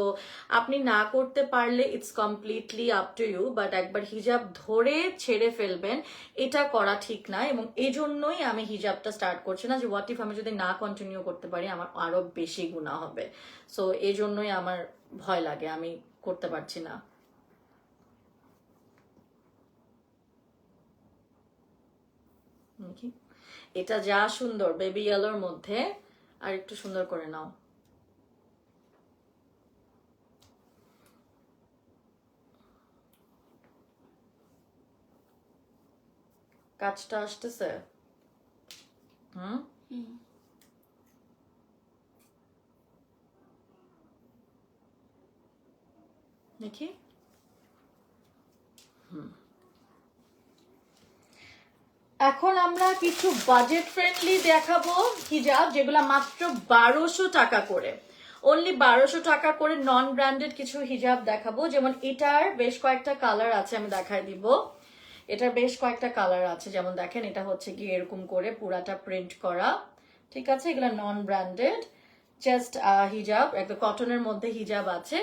আপনি না করতে পারলে it's completely up to you, but একবার হিজাব ধরে ছেড়ে ফেলবেন এটা করা ঠিক না। এবং এই জন্যই আমি হিজাবটা স্টার্ট করছি না, যে হোয়াট ইফ আমি যদি না কন্টিনিউ করতে পারি আমার আরো বেশি গুনাহ হবে। সো এই জন্যই আমার ভয় লাগে, আমি করতে পারছি না। এটা যা সুন্দর বেবি ইয়েলোর মধ্যে, আর একটু সুন্দর করে নাও। কাজটা আসতেছে, দেখি। এখন আমরা কিছু বাজেট ফ্রেন্ডলি দেখাবো হিজাব, যেগুলা মাত্র 1200 টাকা করে, অনলি 1200 টাকা করে নন ব্র্যান্ডেড কিছু হিজাব দেখাবো। যেমন এটার বেশ কয়েকটা কালার আছে, আমি দেখাই দিব। এটার বেশ কয়েকটা কালার আছে, যেমন দেখেন এটা হচ্ছে কি এরকম করে পুরাটা প্রিন্ট করা, ঠিক আছে, এগুলা নন ব্র্যান্ডেড জাস্ট হিজাব, একটা কটনের মধ্যে হিজাব আছে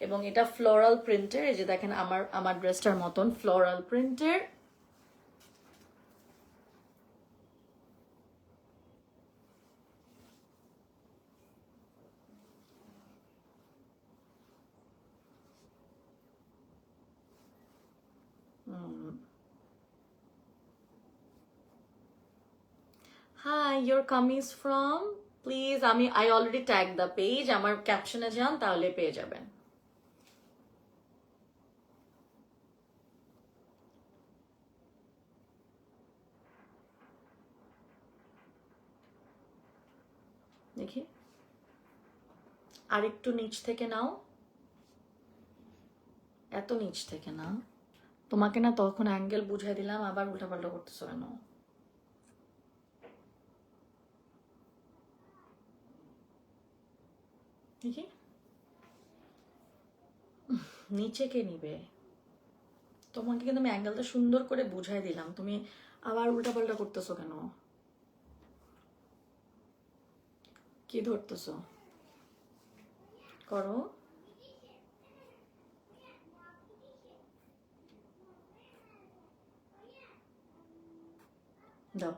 এবং এটা ফ্লোরাল প্রিন্টের। এই যে দেখেন আমার ড্রেসটার মতন ফ্লোরাল প্রিন্টের। Hi, your coming from? Please, I already tagged the page. আমার ক্যাপশনে যান, তাহলে পেয়ে যাবেন। দেখি, আর একটু নিচ থেকে নাও, এত নিচ থেকে না। তোমাকে না তখন অ্যাঙ্গেল বুঝাই দিলাম, আবার উল্টাপাল্টা করতেছো কেন? দেখি, নিচে কে নিবে? তোমাকে কিন্তু আমি অ্যাঙ্গেলটা সুন্দর করে বুঝাই দিলাম, তুমি আবার উল্টাপাল্টা করতেছো কেন? কি ধরতেছো? করো। দাও।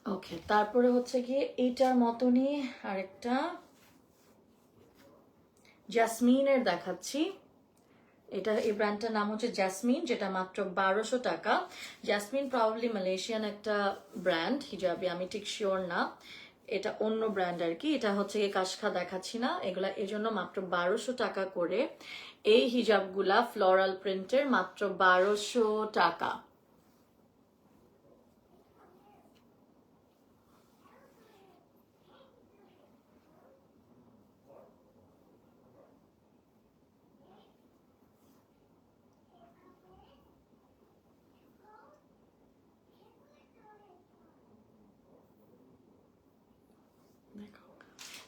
ওকে, তারপরে হচ্ছে গিয়ে এইটার মতনই আরেকটা জাসমিনের দেখাচ্ছি। এটা এই ব্র্যান্ডটার নাম হচ্ছে জ্যাসমিন, যেটা মাত্র 1200 টাকা। জ্যাসমিন প্রবাবলি মালয়েশিয়ান একটা ব্র্যান্ড হিজাবি, আমি ঠিক শিওর না, এটা অন্য ব্র্যান্ড আর কি। এটা হচ্ছে এই কাশখা দেখাচ্ছি না, এগুলা এই জন্য মাত্র 1200 টাকা করে। এই হিজাবগুলা ফ্লোরাল প্রিন্টের, মাত্র 1200 টাকা।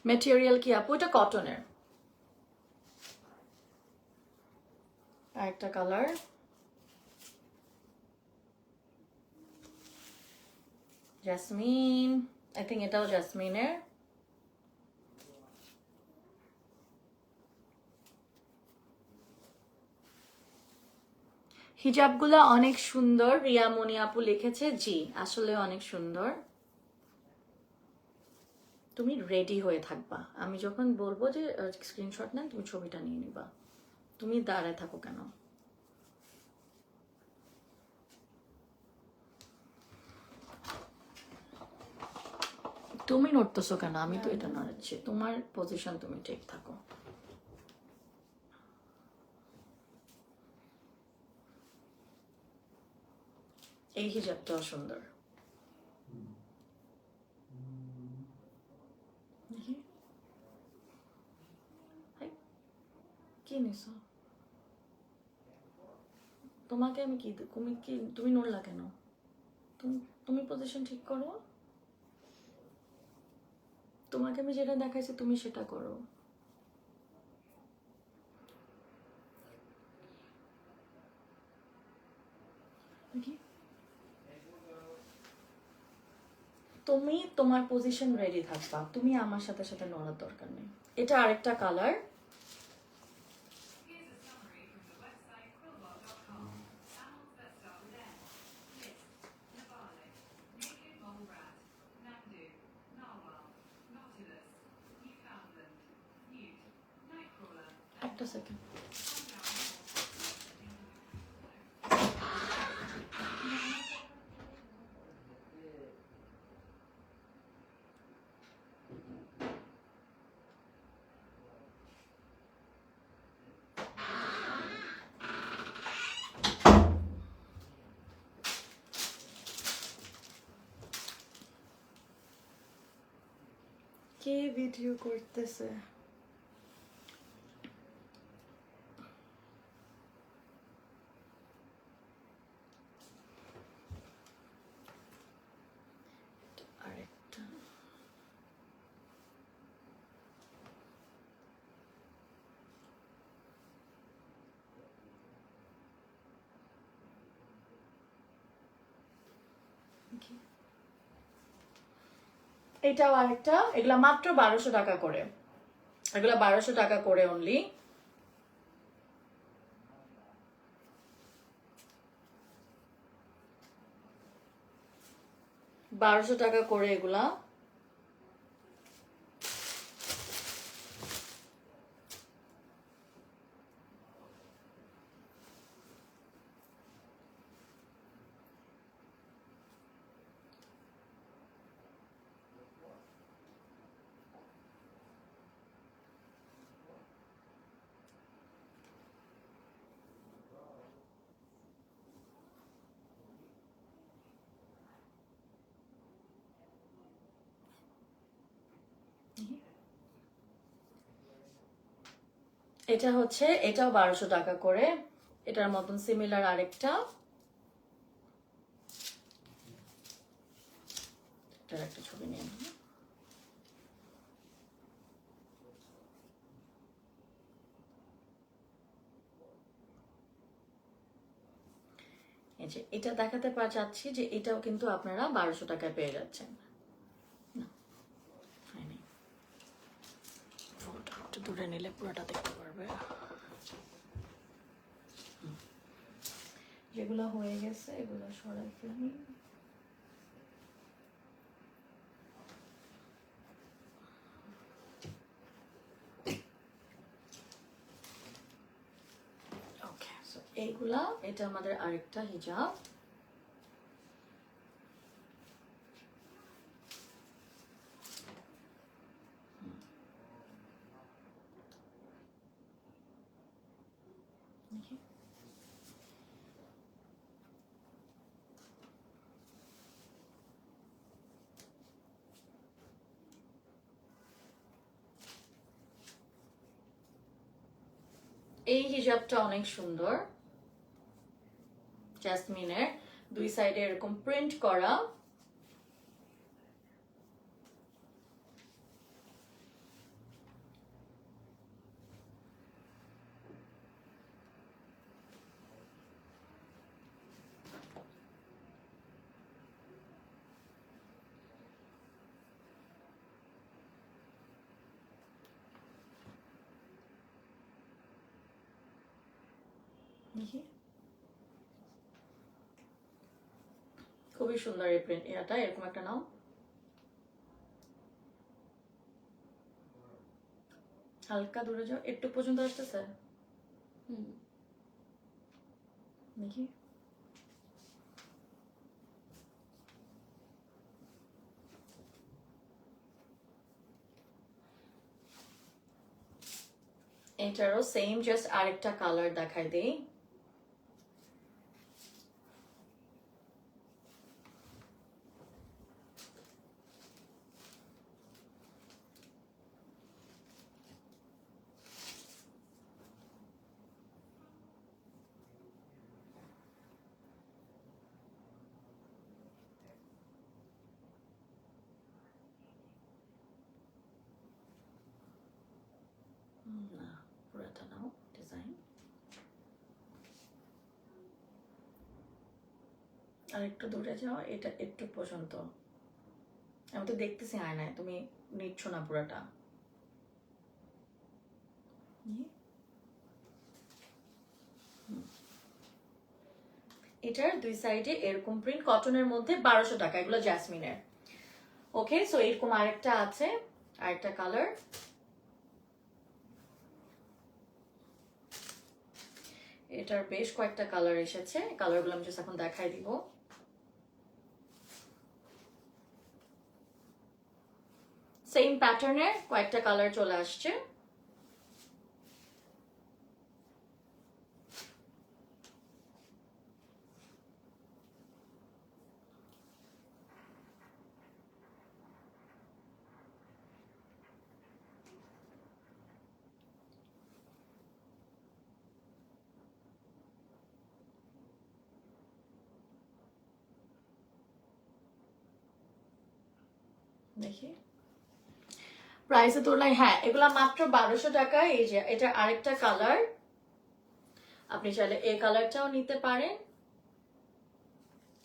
মেটেরিয়াল কি আপু? এটা কটনের। আরেকটা কালার, জেসমিন, আই থিঙ্ক এটাও জেসমিনের। হিজাবগুলো অনেক সুন্দর, রিয়া মনি আপু লিখেছে। জি, আসলে অনেক সুন্দর। তুমি রেডি হয়ে থাকবা, আমি যখন বলবো যে স্ক্রিনশট নেন, তুমি ছবিটা নিয়ে নিবা। তুমি দাঁড়ায় থাকো কেন? তুমি নড়তেছো কেন? আমি তো এটা নড়াচ্ছি, তোমার পজিশন, তুমি ঠিক থাকো। এই হিজাবটাও সুন্দর। দেখি। হাই, কি নিছো? তোমাকে আমি কি, তুমি নড়লা কেন? তুমি তুমি পজিশন ঠিক করো। তোমাকে আমি যেটা দেখাইছি তুমি সেটা করো। দেখি। তুমি তোমার পজিশন রেডি থাকবা, তুমি আমার সাথে সাথে নড়ার দরকার নেই। এটা আরেকটা কালার। একটা সেকেন্ড। কে ভিডিও করতেছে? আরেকটা। এটাও আরেকটা। এগুলা মাত্র 1200 টাকা করে, এগুলা 1200 টাকা করে অনলি। 1200 টাকা করে এগুলা। এটা হচ্ছে, এটাও 1200 টাকা করে। এটার মতন সিমিলার আরেকটা, এটার একটা ছবি নিয়ে নিই। এই যে এটা দেখাতে চাচ্ছি যে এটাও কিন্তু আপনারা 1200 টাকায় পেয়ে যাচ্ছেন। না, হয়নি। ফোনটা একটু দূরে নিলে পুরোটা দেখতে পারবে। যেগুলো হয়ে গেছে এগুলো সরাই ফেলি। এইগুলা, এটা আমাদের আরেকটা হিজাব। দেখি। এই হিজাবটা অনেক সুন্দর, জেসমিনের, দুই সাইডে এরকম প্রিন্ট করা। দেখি, খুবই সুন্দর এই প্রিন্ট। এটা এরকম একটা নাও, হালকা দূরে যাও, একটু পর্যন্ত আসতেছে। দেখি, এটারও সেম, জাস্ট আরেকটা কালার দেখাই দেই। না, পুরাটা নাও, ডিজাইন। আর একটু দূরে যাও, এটা একটু পর্যন্ত। আমি তো দেখতেছি আয়নায়, তুমি নিচ্ছ না পুরাটা। এটার দুই সাইডে এরকম প্রিন্ট, কটনের মধ্যে 1200 টাকা, এগুলো জেসমিনের। ওকে, সো এরকম আরেকটা আছে, আরেকটা কালার। এটার বেশ কয়েকটা কালার এসেছে, কালারগুলো আমি জাস্ট এখন দেখাই দিব। সেম প্যাটার্নের কয়েকটা কালার চলে আসছে। দেখি, প্রাইসে তুলনায় হ্যাঁ, এগুলা মাত্র 1200 টাকা। এই যে এটা আরেকটা কালার, আপনি চাইলে এই কালারটাও নিতে পারেন।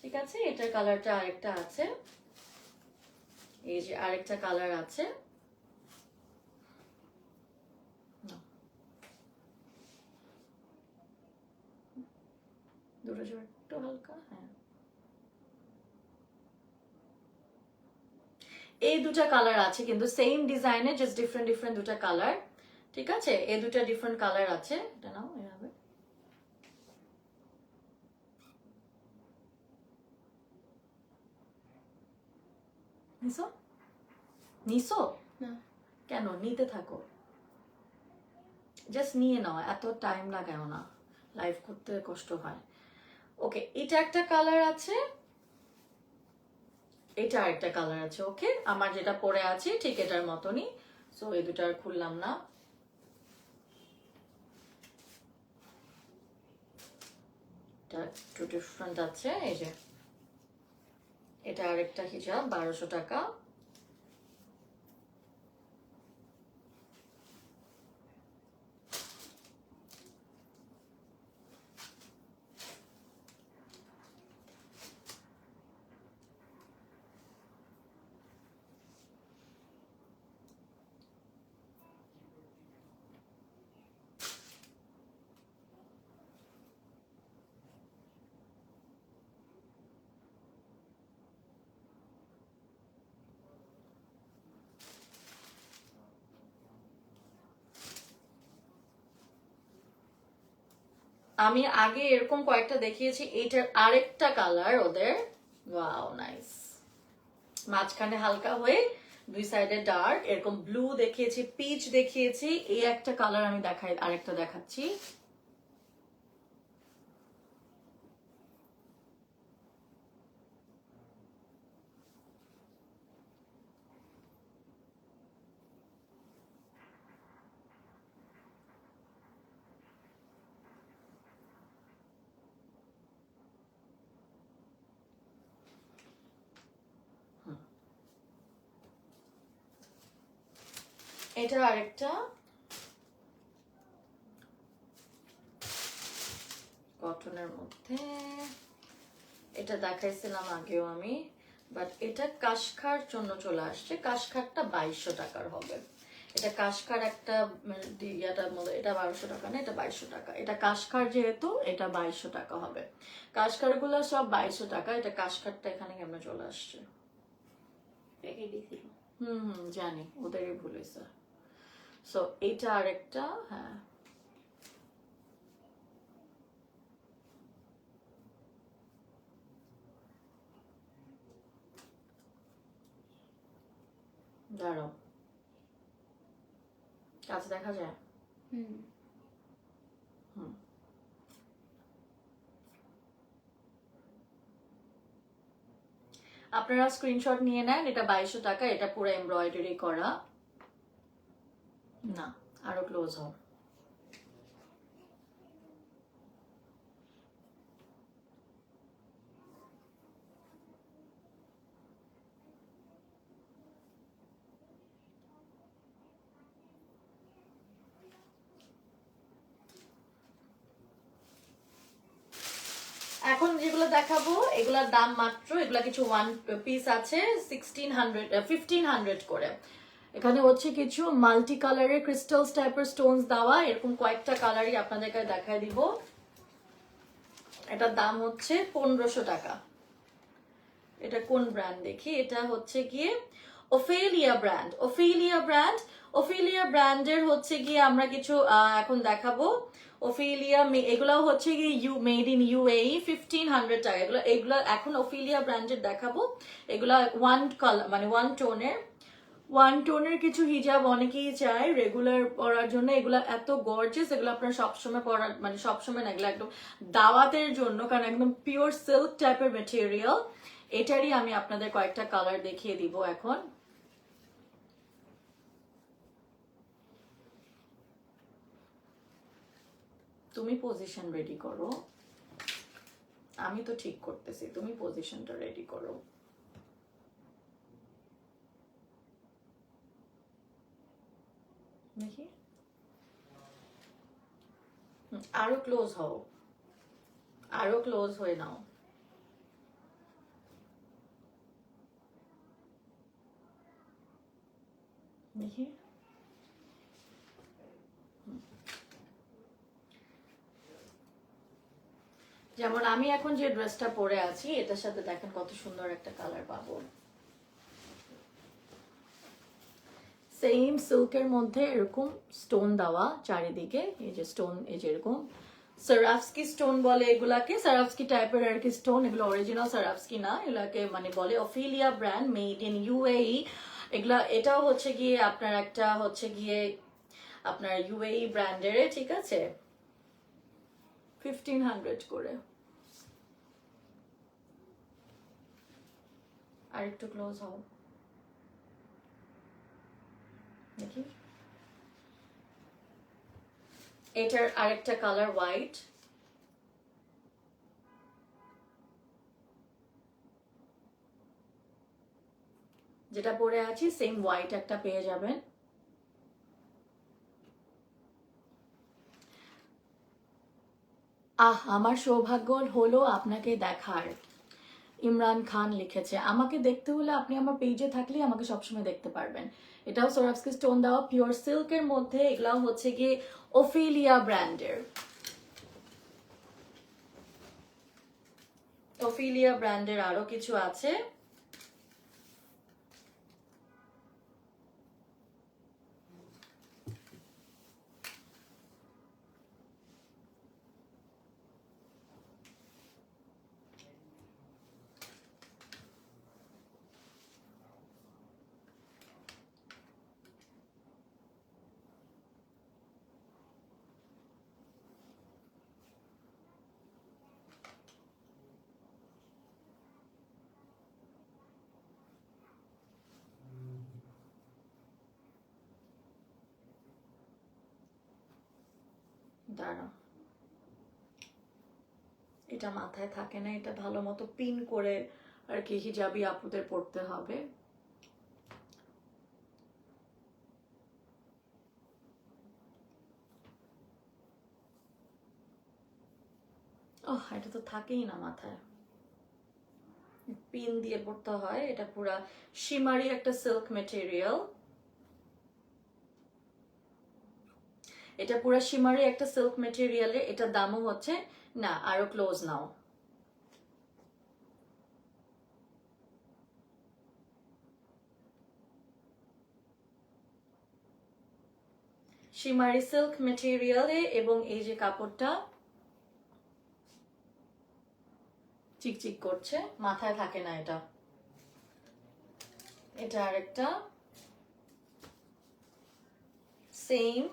ঠিক আছে, এটার কালারটা আরেকটা আছে, এই যে আরেকটা কালার আছে। দুটো জোড়া একটু হালকা, হ্যাঁ। এই দুটা কালার আছে কিন্তু সেম ডিজাইনে, জাস্ট ডিফারেন্ট ডিফারেন্ট দুটা কালার। ঠিক আছে, এই দুটা ডিফারেন্ট কালার আছে। এটা নাও, এভাবে। নিছো নিছো না, কেন, নিতে থাকো, জাস্ট নিয়ে নাও, এত টাইম লাগাও না, লাইভ করতে কষ্ট হয়। ওকে, এটা একটা কালার আছে, এটা আরেকটা কালার আছে। ওকে, আমার যেটা পরে আছে ঠিক এটার মতনই, সো এই দুটো আর খুললাম না। এটা একটু ডিফারেন্ট আছে। এই যে এটা আরেকটা হিজাব, 1200 টাকা। আমি আগে এরকম কয়েকটা দেখিয়েছি, এইটার আরেকটা কালার ওদের, ওয়াও নাইস, মাঝখানে হালকা হয়ে দুই সাইডে ডার্ক, এরকম ব্লু দেখিয়েছি, পিচ দেখিয়েছি, এই একটা কালার আমি আরেকটা দেখাচ্ছি। এটা আরেকটা কটনের মধ্যে, এটা দেখাইছিলাম আগেও আমি, বাট এটা কাশখার জন্য চলে আসছে, কাশখারটা 2200 টাকার হবে। এটা কাশখার একটা ইয়াটার মধ্যে, এটা 1200 টাকা না, এটা 2200 টাকা। এটা কাশখার যেহেতু এটা 2200 টাকা হবে। কাশখার গুলো সব 2200 টাকা, এটা কাশখারটা এখানে কেমন চলে আসছে। প্যাকেটই ছিল। জানি, ওদেরই ভুল হয়েছে। সো এটা আরেকটা, হ্যাঁ দাঁড়াও, কাছে দেখা যায়। আপনারা স্ক্রিনশট নিয়ে নেন, এটা 2200 টাকা, এটা পুরো এমব্রয়ডারি করা। না, আরো ক্লোজ হও। এখন যেগুলো দেখাবো এগুলার দাম মাত্র, এগুলা কিছু ওয়ান পিস আছে 1500 করে। এখানে হচ্ছে কিছু মাল্টি কালারের ক্রিস্টালস টাইপের স্টোনস দেওয়া, এরকম কয়েকটা কালারই আপনাদেরকে দেখায় দিব। এটার দাম হচ্ছে 1500 টাকা। এটা কোন ব্র্যান্ড দেখি, এটা হচ্ছে গিয়ে ওফেলিয়া ব্র্যান্ড। ওফেলিয়া ব্র্যান্ডের হচ্ছে গিয়ে আমরা কিছু এখন দেখাবো। ওফেলিয়া এগুলো হচ্ছে গিয়ে মেড ইন ইউএই, 1500 টাকা এগুলো। এগুলো এখন ওফেলিয়া ব্র্যান্ডের দেখাবো। এগুলা ওয়ান কালার মানে ওয়ান টোনের কিছু হিজাব অনেকেই চায় রেগুলার পরার জন্য। এগুলা এত গর্জিয়াস, এগুলো আপনার সবসময় পরার মানে সবসময় না, এগুলো একদম দাওয়াতের জন্য, কারণ একদম পিওর সিল্ক টাইপের মেটেরিয়াল। এটারই আমি আপনাদের কয়েকটা কালার দেখিয়ে দিব এখন। তুমি পজিশন রেডি করো, আমি তো ঠিক করতেছি, তুমি পজিশনটা রেডি করো। দেখি, আরো ক্লোজ হও, আরো ক্লোজ হয়ে নাও। দেখি, যেমন আমি এখন যে ড্রেসটা পরে আছি এটার সাথে দেখেন কত সুন্দর একটা কালার পাবো। সেম সিল্কের মধ্যে এরকম স্টোন দেওয়া চারিদিকে, এই যে স্টোন, এই যে এরকম সারাফস্কি স্টোন বলে এগুলাকে, সারাফস্কি টাইপের আর কি স্টোন। এগুলো অরিজিনাল সারাফস্কি না, এগুলাকে মানে বলে Ophelia brand, made in UAE. এগুলা এটাও হচ্ছে গিয়ে আপনার একটা হচ্ছে গিয়ে আপনার ইউএই ব্র্যান্ডের, ঠিক আছে, 1500 করে। আর একটু ক্লোজ হও, দেখি। এটার আরেকটা কালার হোয়াইট, যেটা পরে আছি সেম হোয়াইট একটা পেয়ে যাবেন। আমার সৌভাগ্য হলো আপনাকে দেখার। ইমরান খান লিখেছে, আমাকে দেখতে হলে আপনি আমার পেজে থাকলে আমাকে সবসময় দেখতে পারবেন। এটাও সোরাফস্কি স্টোন দেওয়া পিওর সিল্কের মধ্যে, এগুলাও হচ্ছে গিয়ে ওফেলিয়া ব্র্যান্ডের। ওফেলিয়া ব্র্যান্ডের আরো কিছু আছে। দাঁড়া, এটা মাথায় থাকে না, এটা ভালো মতো পিন করে আর কি হিজাবি আপুদের পড়তে হবে। ওহ, এটা তো থাকেই না মাথায়, পিন দিয়ে পড়তে হয়। এটা পুরা শিমারি একটা সিল্ক মেটেরিয়াল, এটা পুরা শিমারি একটা সিল্ক মেটেরিয়ালের। এটা দামও হচ্ছে না, আরো ক্লোজ নাও। শিমারি সিল্ক মেটেরিয়ালে, এবং এই যে কাপড়টা চিকচিক করছে, মাথায় থাকে না এটা। এটা আরেকটা সেম,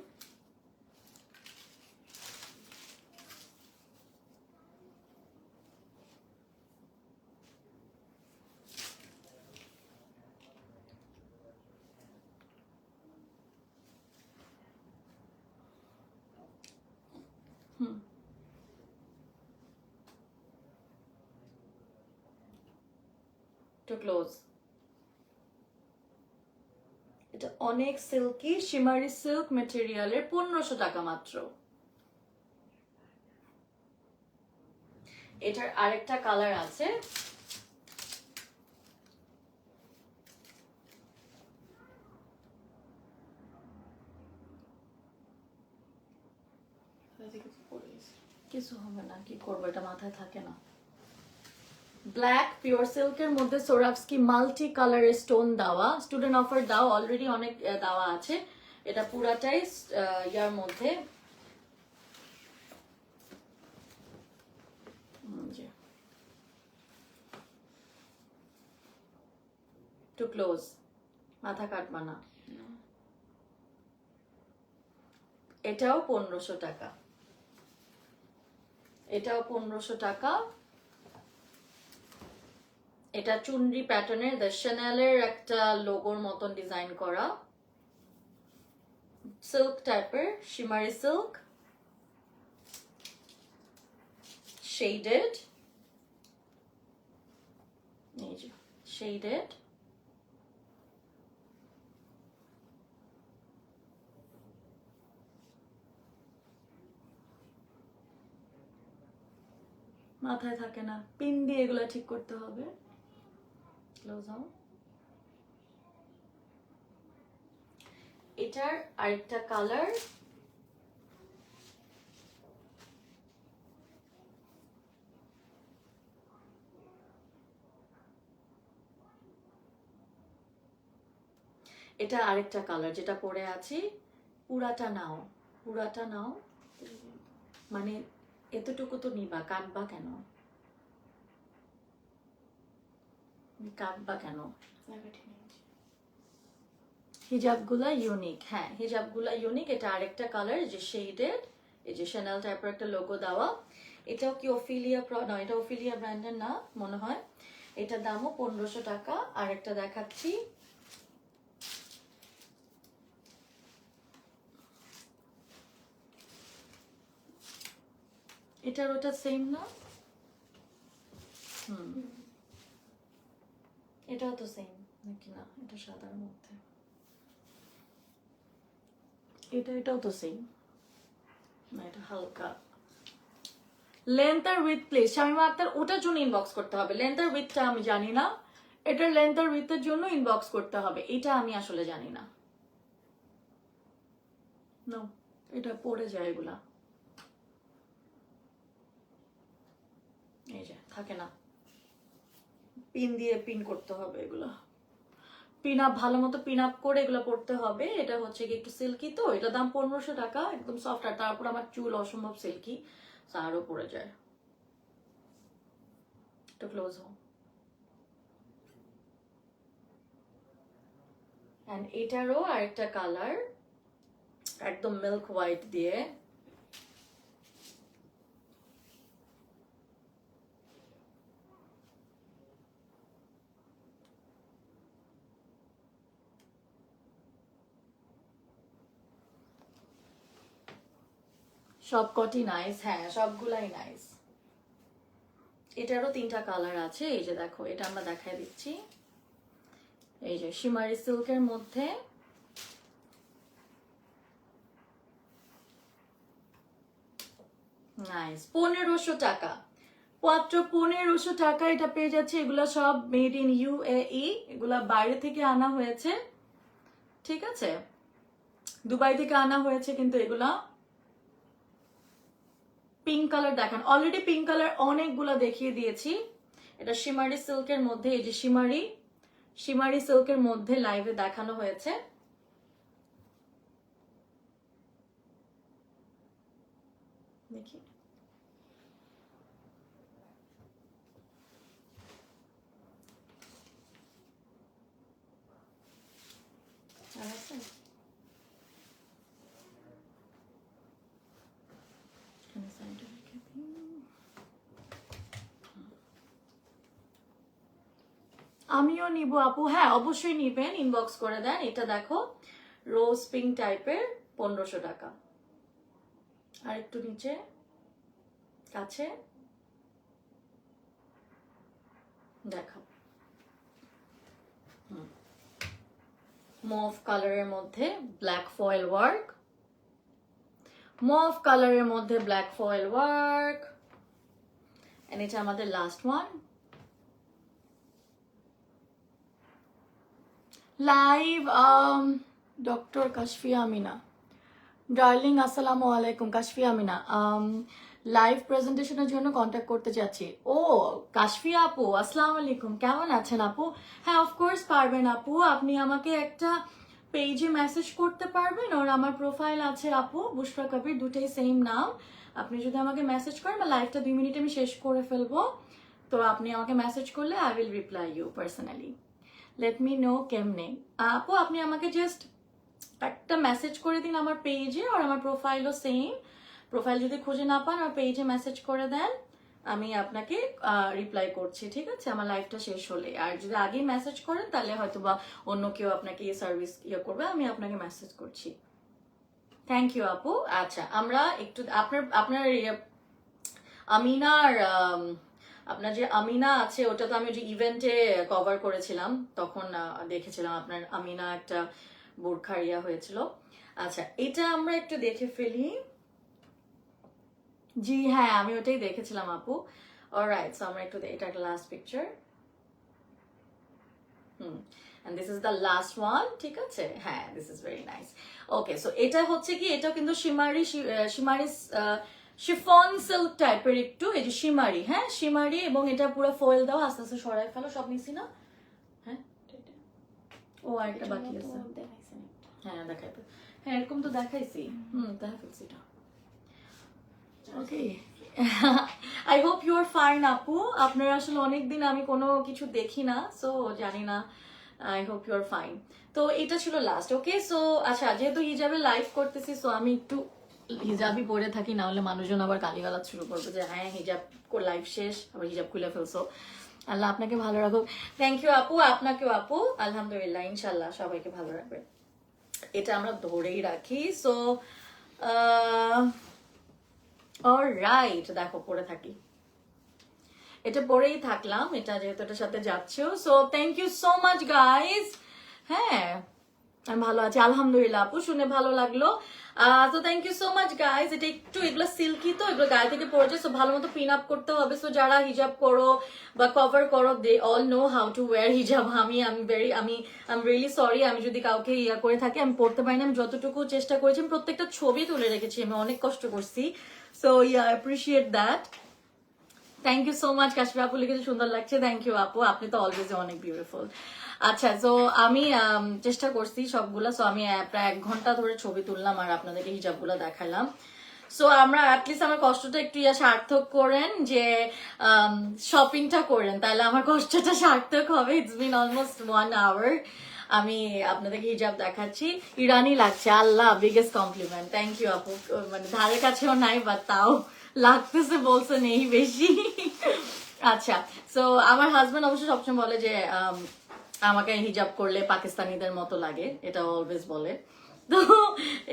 টু ক্লোজ। এটা অনেক সিল্কি শিমারি সিল্ক মেটেরিয়ালের, 1500 টাকা মাত্র। এটার আরেকটা কালার আছে, কিছু হবে না, কি করবো, এটা মাথায় থাকে না। ব্ল্যাক পিওর সিল্কের মধ্যে সোরাভস্কি মাল্টি কালারের স্টোন দেওয়া, স্টুডেন্ট অফার দাও, অলরেডি অনেক দেওয়া আছে। এটা পুরাটাই ইয়ার মধ্যে টু ক্লোজ, মাথা কাটবা না। এটাও 1500 টাকা, এটাও 1500 টাকা। এটা চুনরি প্যাটার্নের, দ্য শ্যানেলের একটা লোগোর মতন ডিজাইন করা, সিল্ক টাইপের, শিমারি সিল্ক, শেডেড, এই যে শেডেড। মাথায় থাকে না, পিন দিয়ে এগুলো ঠিক করতে হবে। Close out. এটার আরেকটা কালার, এটা আরেকটা কালার যেটা পরে আছি। পুরাটা নাও, পুরাটা নাও, মানে এতটুকু তো নিবা, কাটবা কেন, কাটবা কেন? হিজাবগুলা ইউনিক, হ্যাঁ হিজাবগুলা ইউনিক। এটা আরেকটা কালার, যে শেডেড, এই যে শ্যানেল টাইপের একটা লোগো দেওয়া। এটাও কি ওফিলিয়া না, এটা ওফিলিয়া ব্র্যান্ডের না মনে হয়। এটার দামও 1500 টাকা। আরেকটা দেখাচ্ছি, এটার ওটা সেম না? এটাও তো সেম নাকি না? এটা সাদার মধ্যে, এটাও তো সেম না, এটা হালকা। লেন্থ আর উইথ প্লিজ শামিমা আক্তার, ওটার জন্য ইনবক্স করতে হবে। লেন্থ আর উইথটা আমি জানি না, এটার লেন্থ আর উইথের জন্য ইনবক্স করতে হবে, এটা আমি আসলে জানি না। নো, এটা পড়ে যায় এগুলা, এই যে থাকে না, পিন দিয়ে পিন করতে হবে এগুলা, পিন আপ ভালো মতো পিন আপ করে এগুলো পড়তে হবে। এটা হচ্ছে কি একটু সিল্কি, তো এটা দাম 1500 টাকা, একদম সফট। আর তারপর আমার চুল অসম্ভব সিল্কি, আরো পড়ে যায়। একটু ক্লোজ হও। এন্ড এটারও আরেকটা কালার, একদম মিল্ক হোয়াইট দিয়ে, সবকটি নাইস, হ্যাঁ সবগুলাই নাইস। এটারও 3টা কালার আছে, এই যে দেখো এটা আমরা দেখাই দিচ্ছি। এই যে শিমারি সিল্কের মধ্যে নাইস, 1500 টাকা, মাত্র 1500 টাকা এটা পেয়ে যাচ্ছে। এগুলা সব মেড ইন UAE, এগুলা বাইরে থেকে আনা হয়েছে, ঠিক আছে, দুবাই থেকে আনা হয়েছে। কিন্তু এগুলা পিঙ্ক কালার দেখান, অলরেডি পিঙ্ক কালার অনেকগুলা দেখিয়ে দিয়েছি। এটা শিমারি সিল্কের মধ্যে, এই যে শিমারি সিল্কের মধ্যে লাইভে দেখানো হয়েছে। দেখি আর আছে? এখানে side এ রেখে দিই। আমিও নিব আপু, হ্যাঁ অবশ্যই নিবেন, ইনবক্স করে দেন। এটা দেখো রোজ পিঙ্ক টাইপের, 1500 টাকা। আর একটু নিচে কাছে দেখো, মভ কালারের মধ্যে ব্ল্যাক ফয়েল ওয়ার্ক, মভ কালারের মধ্যে ব্ল্যাক ফয়েল ওয়ার্ক। এন্ড এটা আমাদের last one. Live doctor Kashfia Amina, darling আসসালামু আলাইকুম। কাশফিয়া আমিনা, লাইভ প্রেজেন্টেশনের জন্য কন্ট্যাক্ট করতে চাচ্ছি। ও কাশফিয়া আপু, আসসালামু আলাইকুম, কেমন আছেন আপু? হ্যাঁ অফকোর্স পারবেন আপু, আপনি আমাকে একটা পেজে মেসেজ করতে পারবেন, ওর আমার প্রোফাইল আছে আপু, বুশরা কবির, দুটাই সেম নাম। আপনি যদি আমাকে মেসেজ করেন, বা লাইভটা 2 মিনিটে আমি শেষ করে ফেলবো, তো আপনি আমাকে মেসেজ করলে I will reply you personally. Let me know কেমনে। আপু আপনি আমাকে জাস্ট একটা মেসেজ করে দিন আমার পেজে, আর আমার প্রোফাইলও সেম। প্রোফাইল যদি খুঁজে না পান, আমার পেজে মেসেজ করে দেন, আমি আপনাকে রিপ্লাই করছি, ঠিক আছে, আমার লাইফটা শেষ হলে। আর যদি আগেই মেসেজ করেন তাহলে হয়তো বা অন্য কেউ আপনাকে এই সার্ভিস করবে, আমি আপনাকে মেসেজ করছি। থ্যাংক ইউ আপু। আচ্ছা আমরা একটু আপনার আমিনার আপনার যে আমিনা আছে, ওটা তো আমি যে ইভেন্টে কভার করেছিলাম, তখন দেখেছিলাম আপনার আমিনা একটা বোরখা ইয়া হয়েছিল। আচ্ছা এটা আমরা একটু দেখে ফেলি। জি হ্যাঁ আমি ওটাই দেখেছিলাম আপু। অলরাইট, সো আমরা একটু, এটা একটা last picture. and this is the last one, ঠিক আছে, হ্যাঁ this is very nice. Okay, so এটা হচ্ছে কি, এটা কিন্তু শিমারি শিফন সিল্ক টাইপের একটু, এই যে শিমারি, হ্যাঁ শিমারি, এবং এটা পুরো ফয়েল দাও, আস্তে আস্তে সরাই ফেলো, সব নিছি না? হ্যাঁ ও আরেকটা বাকি আছে, হ্যাঁ দেখাইতে, হ্যাঁ এরকম তো দেখাইছি, দেখা ফেলছি এটা। Okay, I hope you are fine আপু। আপনার আসলে অনেকদিন আমি কোনো কিছু দেখি না, সো জানি না, I hope you are fine. তো এটা ছিল লাস্ট। ওকে, সো আচ্ছা যেহেতু হিজাবে লাইভ করতেছি, সো আমি একটু হিজাবই পরে থাকি, না হলে মানুষজন আবার গালিগালাজ শুরু করবে যে হ্যাঁ হিজাব লাইভ শেষ, আবার হিজাব খুলে ফেলছো। আল্লাহ আপনাকে ভালো রাখুক। থ্যাংক ইউ আপু, আপনাকেও আপু। আলহামদুলিল্লাহ, ইনশাল্লাহ সবাইকে ভালো রাখবে। এটা আমরা ধরেই রাখি। সো অলরাইট, দেখো পরে থাকি, এটা পরেই থাকলাম, এটা যেহেতু এটার সাথে যাচ্ছেও। So thank you so much guys. হ্যাঁ আমি ভালো আছি আলহামদুলিল্লাহ আপু, শুনে ভালো লাগলো। তো thank you so much guys. এটা একটু, এগুলো সিল্কি তো, এগুলো গায়ে থেকে পড়েছে, সো ভালো মতো পিন আপ করতে হবে। সো যারা হিজাব করো বা কভার করো, they all know how to wear হিজাব। আমি রিয়েলি সরি, আমি যদি কাউকে ইয়া করে থাকি, আমি পড়তে পারি না। আমি যতটুকু চেষ্টা করেছি, আমি প্রত্যেকটা ছবি তুলে রেখেছি, আমি অনেক কষ্ট করছি। So yeah appreciate that. Thank you so much. Kashmir আপু লিখেছে সুন্দর লাগছে, থ্যাংক ইউ আপু, আপনি তো অলওয়েজ অনেক বিউটিফুল। আচ্ছা, সো আমি চেষ্টা করছি সবগুলা, সো আমি প্রায় 1 ঘন্টা ধরে ছবি তুললাম আর আপনাদেরকে হিজাবগুলো দেখালাম। সো আমরা অ্যাটলিস্ট আমার কষ্টটা একটু সার্থক করেন, যে শপিংটা করেন, তাহলে আমার কষ্টটা সার্থক হবে। ইটস বিন অলমোস্ট 1 hour আমি আপনাদেরকে হিজাব দেখাচ্ছি। ইরানি লাগছে, আল্লাহ বিগেস্ট কমপ্লিমেন্ট। থ্যাংক ইউ আপু, মানে ধারে কাছেও নাই, বা তাও লাগতেছে, বলছে নেই বেশি। আচ্ছা, সো আমার হাজবেন্ড অবশ্য সবসময় বলে যে আমাকে হিজাব করলে পাকিস্তানিদের মতো লাগে, এটা অলওয়েজ বলে। তো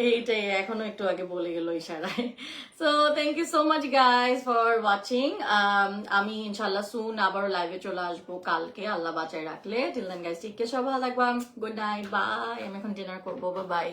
এইটাই এখনো একটু আগে বলে গেল ইশারায়। So thank you so much guys for watching. আমি ইনশাল্লাহ সুন আবার লাইভে চলে আসবো কালকে, আল্লাহ বাঁচায় রাখলে। Till then guys take care, সব ভালো থাকবা। Good night, bye. আমি এখন ডিনার করবো, বাই।